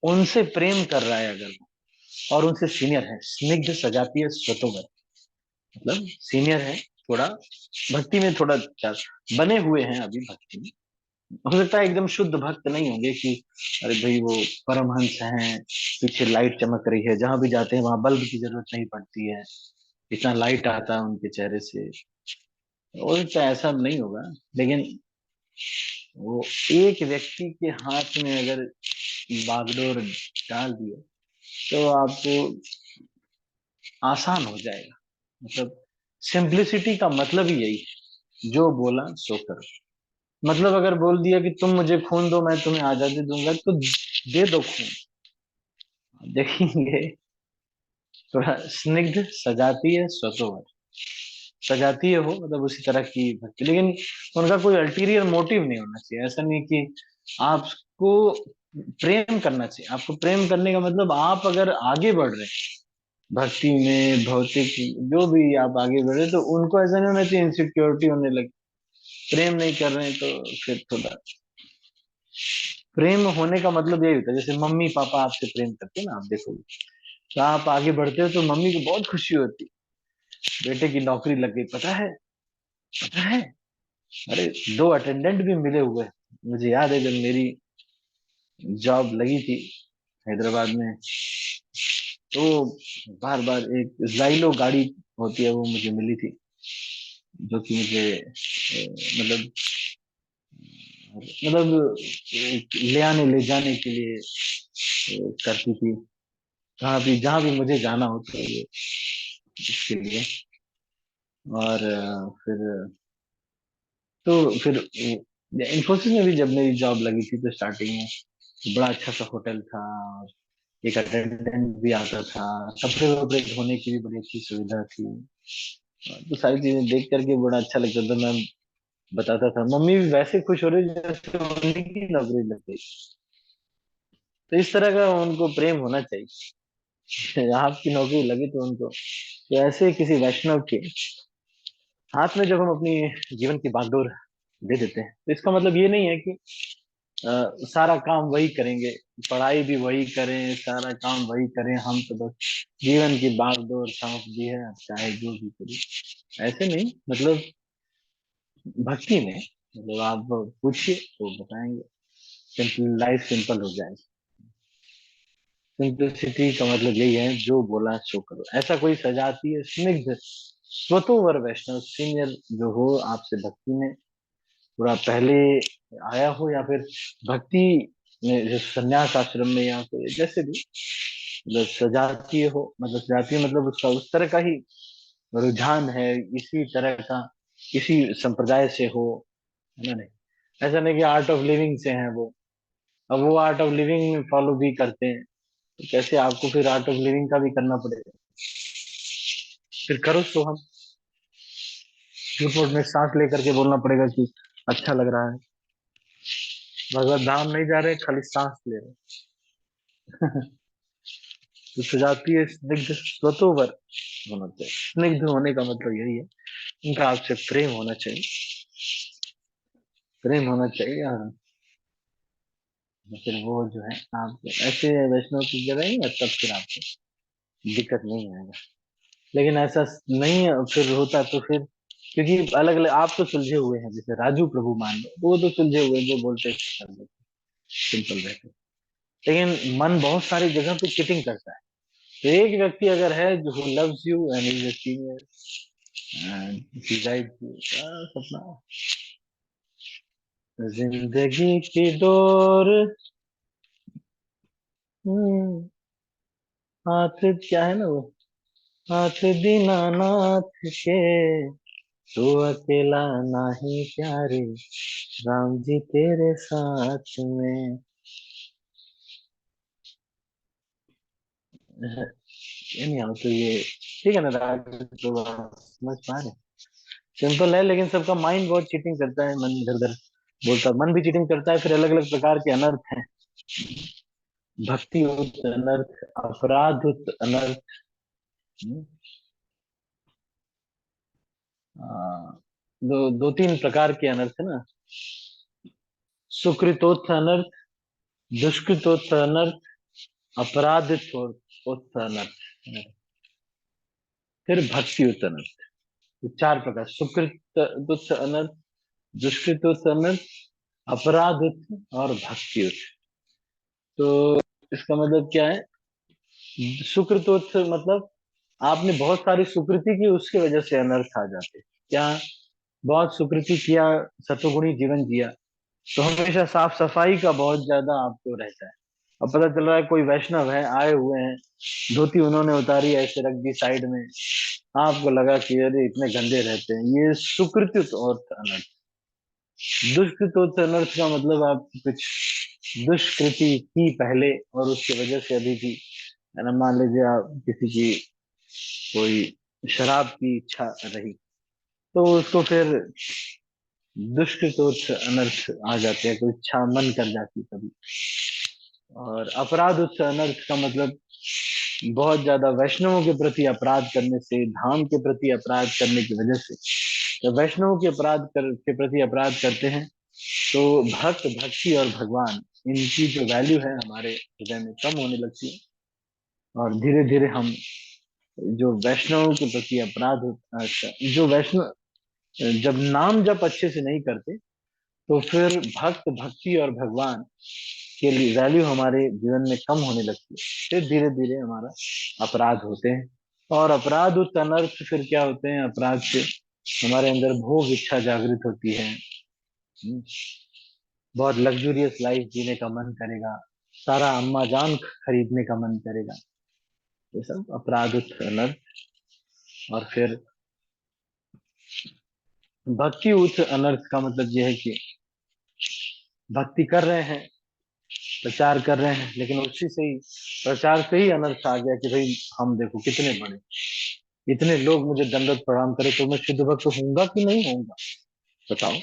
उनसे प्रेम कर रहा है अगर वो, और उनसे सीनियर है, स्निग्ध सजातीय स्वतोवर, मतलब सीनियर है थोड़ा, भक्ति में थोड़ा बने हुए हैं अभी भक्ति में। हो सकता है एकदम शुद्ध भक्त नहीं होंगे कि अरे भाई वो परमहंस हैं, पीछे लाइट चमक रही है, जहां भी जाते हैं वहां बल्ब की जरूरत नहीं पड़ती है, इतना लाइट आता है उनके चेहरे से। हो सकता है ऐसा नहीं होगा, लेकिन वो एक व्यक्ति के हाथ में अगर बागडोर डाल दिए तो आपको आसान हो जाएगा। मतलब सिंप्लिसिटी का मतलब ही यही है, जो बोला सो करो। मतलब अगर बोल दिया कि तुम मुझे खून दो मैं तुम्हें आजादी दूंगा, तो दे दो खून। देखेंगे थोड़ा स्निग्ध सजातीय स्वतोवर, सजातीय हो मतलब उसी तरह की भक्ति, लेकिन उनका कोई अल्टीरियर मोटिव नहीं होना चाहिए। ऐसा नहीं कि आपको प्रेम करना चाहिए, आपको प्रेम करने का मतलब आप अगर आगे बढ़ रहे हैं भक्ति में, भौतिक जो भी आप आगे बढ़ रहे हैं, तो उनको ऐसा नहीं होना चाहिए इनसिक्योरिटी होने लगे। प्रेम नहीं कर रहे हैं तो फिर थोड़ा, प्रेम होने का मतलब यही होता है, जैसे मम्मी पापा आपसे प्रेम करते हैं ना, आप देखोगे तो आप आगे बढ़ते हो तो मम्मी को बहुत खुशी होती है, बेटे की नौकरी लग गई, पता है, पता है, अरे 2 अटेंडेंट भी मिले हुए हैं। मुझे याद है जब मेरी जॉब लगी थी हैदराबाद में, तो बार बार एक जाइलो गाड़ी होती है वो मुझे मिली थी, जो कि मुझे मतलब ले आने ले जाने के लिए करती थी, कहाँ भी जहाँ भी मुझे जाना हो तो ये इसके लिए। और फिर इन्फोसिस में भी जब मेरी जॉब लगी थी तो स्टार्टिंग में तो बड़ा अच्छा सा होटल था, और एक अटेंडेंट भी आता था, कपड़े वपड़े धोने की भी बड़ी अच्छी सुविधा थी। तो सारी चीजें देख करके बड़ा अच्छा लगता था। मैं बताता था, मम्मी भी वैसे खुश हो रही जैसे उन्हीं की नौकरी लग गई। तो इस तरह का उनको प्रेम होना चाहिए। आपकी नौकरी लगी तो उनको, तो ऐसे किसी वैष्णव के हाथ में जब हम अपनी जीवन की बागडोर दे देते हैं, तो इसका मतलब ये नहीं है कि सारा काम वही करेंगे, पढ़ाई भी वही करें, सारा काम वही करें, हम तो बस जीवन की बागडोर सौंप दी है, चाहे जो भी करें, ऐसे नहीं। मतलब भक्ति में मतलब आप पूछिए तो बताएंगे, सिंपल लाइफ सिंपल हो जाएगी। सिंपलिसिटी का मतलब यही है, जो बोला सो करो। ऐसा कोई सजातीय स्निग्ध स्वतोवर वैष्णव सीनियर जो हो आपसे भक्ति में, पूरा पहले आया हो, या फिर भक्ति में जो संन्यास आश्रम में, या फिर जैसे भी मतलब सजातीय हो, मतलब सजातीय मतलब उसका उस तरह का ही रुझान है, इसी तरह का, इसी संप्रदाय से हो, है ना? नहीं ऐसा नहीं कि आर्ट ऑफ लिविंग से हैं वो, अब वो आर्ट ऑफ लिविंग में फॉलो भी करते हैं, तो कैसे आपको फिर आर्ट ऑफ लिविंग का भी करना पड़ेगा? फिर करो सो हम, झूठ मूठ में सांस लेकर के बोलना पड़ेगा कि अच्छा लग रहा है, भगवत धाम नहीं जा रहे, खाली सांस ले रहे। तो सजातीय स्निग्ध स्वतोवर होना चाहिए। स्निग्ध होने का मतलब यही है, उनका आपसे प्रेम होना चाहिए, प्रेम होना चाहिए। हाँ। तो फिर वो जो है आप ऐसे वैष्णव की जगह ही, तब फिर आपको दिक्कत नहीं आएगा। लेकिन ऐसा नहीं फिर होता तो फिर, क्योंकि अलग अलग आप तो सुलझे हुए हैं, जैसे राजू प्रभु मान लो, वो तो सुलझे हुए हैं, जो बोलते हैं कर देते, सिंपल रहते। लेकिन मन बहुत सारी जगह पे चिटिंग करता है। तो एक व्यक्ति अगर है जो loves you and is a senior and he guide you, बस अपना जिंदगी की डोर, हम्म, हाथ क्या है ना वो, हाथ दीनानाथ के, तू अकेला नहीं प्यारे, राम जी तेरे साथ में। नहीं आओ तो ये ठीक है ना राज, तो आप समझ पा रहे, सिंपल है। लेकिन सबका माइंड बहुत चीटिंग करता है, मन इधर उधर बोलता है, मन भी चीटिंग करता है। फिर अलग अलग प्रकार के अनर्थ हैं, भक्ति उत अनर्थ, अपराध उत अनर्थ, हम्म, आ, दो तीन प्रकार के अनर्थ है ना, सुकृतोत्थ अनर्थ, दुष्कृतोत्थ अनर्थ, अपराधित अनर्थ, फिर भक्ति उत अनर्थ। तो चार प्रकार, सुकृत अनर्थ, दुष्कृत अनर्थ, अपराध और भक्ति। तो इसका मतलब क्या है, सुकृतोत्थ मतलब आपने बहुत सारी सुकृति की, उसकी वजह से अनर्थ आ जाते। क्या, बहुत सुकृति किया, सतोगुणी जीवन जिया, तो हमेशा साफ सफाई का बहुत ज्यादा आपको रहता है। अब पता चल रहा है कोई वैष्णव है, आए हुए हैं, धोती उन्होंने उतारी ऐसे रख दी साइड में, आपको लगा कि अरे इतने गंदे रहते हैं, ये सुकृत और अनर्थ। दुष्कृत अनर्थ का मतलब आप कुछ दुष्कृति की पहले, और उसकी वजह से अभी भी, है ना, मान लीजिए आप किसी की कोई शराब की इच्छा रही, तो उसको फिर दुष्कृत अनर्थ आ जाते हैं, कोई इच्छा मन कर जाती है कभी। और अपराध उत्स अनर्थ का मतलब बहुत ज्यादा वैष्णवों के प्रति अपराध करने से, धाम के प्रति अपराध करने की वजह से, जब वैष्णवों के के प्रति अपराध करते हैं, तो भक्त भक्ति और भगवान, इनकी जो वैल्यू है हमारे हृदय में कम होने लगती है। और धीरे धीरे हम जो वैष्णवों के प्रति अपराध अच्छा, जो वैष्णव जब नाम जप अच्छे से नहीं करते, तो फिर भक्त भक्ति और भगवान के लिए वैल्यू हमारे जीवन में कम होने लगती है। फिर धीरे धीरे हमारा अपराध होते हैं, और अपराध उत अनर्थ फिर क्या होते हैं, अपराध से हमारे अंदर भोग इच्छा जागृत होती है, हम्म, बहुत लग्जूरियस लाइफ जीने का मन करेगा, सारा अम्मा जान खरीदने का मन करेगा, ये सब अपराध उत अनर्थ। और फिर भक्ति उत अनर्थ का मतलब यह है कि भक्ति कर रहे हैं, प्रचार कर रहे हैं, लेकिन उसी से ही, प्रचार से ही अनर्थ आ गया कि भाई हम देखो कितने बड़े, इतने लोग मुझे दंडवत प्रणाम करे, तो मैं शुद्ध भक्त होऊंगा कि नहीं होऊंगा, बताओ।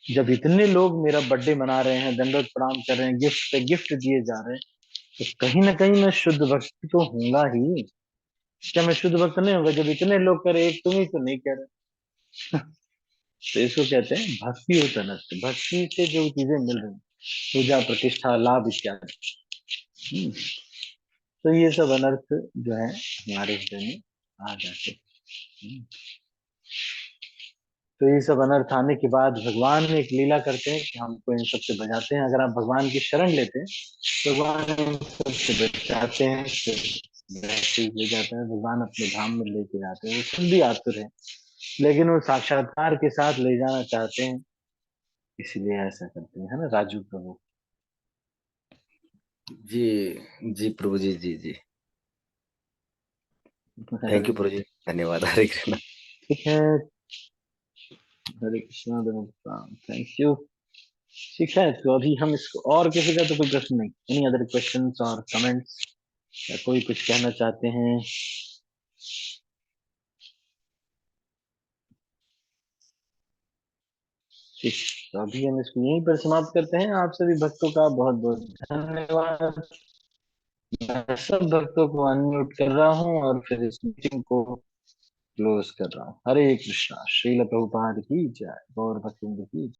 जब इतने लोग मेरा बर्थडे मना रहे हैं, दंडवत प्रणाम कर रहे हैं, गिफ्ट पे गिफ्ट दिए जा रहे हैं, तो कहीं ना कहीं मैं शुद्ध भक्त तो होऊंगा ही। क्या मैं शुद्ध भक्त नहीं होगा जब इतने लोग करे, एक तुम ही तो नहीं कह रहे। तो इसको कहते हैं भक्ति और अनर्थ। भक्ति से जो चीजें मिल रही, पूजा प्रतिष्ठा लाभ इत्यादि, हम्म, तो ये सब अनर्थ जो है हमारे हृदय में आ जाते हैं। हम्म। तो ये सब अनर्थ आने के बाद भगवान एक लीला करते हैं कि हमको इन सब से बचाते हैं। अगर आप भगवान की शरण लेते हैं, भगवान इन सब से बचाते हैं, फिर ले जाते हैं, भगवान अपने धाम में लेके जाते हैं। वो खुद भी आतुर है, लेकिन वो साक्षात्कार के साथ ले जाना चाहते हैं, इसलिए ऐसा करते हैं, है ना राजू प्रभु। जी जी प्रभु जी, जी जी, थैंक यू प्रभु जी, धन्यवाद। हरे कृष्णा। ठीक है, हरे कृष्णा, थैंक यू। ठीक है, तो अभी हम इसको, और किसी का तो कोई प्रश्न नहीं, एनी अदर क्वेश्चंस और कमेंट्स, या कोई कुछ कहना चाहते हैं? ठीक, तो अभी हम इसको यहीं पर समाप्त करते हैं। आप सभी भक्तों का बहुत बहुत धन्यवाद। मैं सब भक्तों को अनम्यूट कर रहा हूँ और फिर इस मीटिंग को क्लोज कर रहा हूँ। हरे कृष्णा, श्रील प्रभुपाद की जय, गौर भक्त की जय।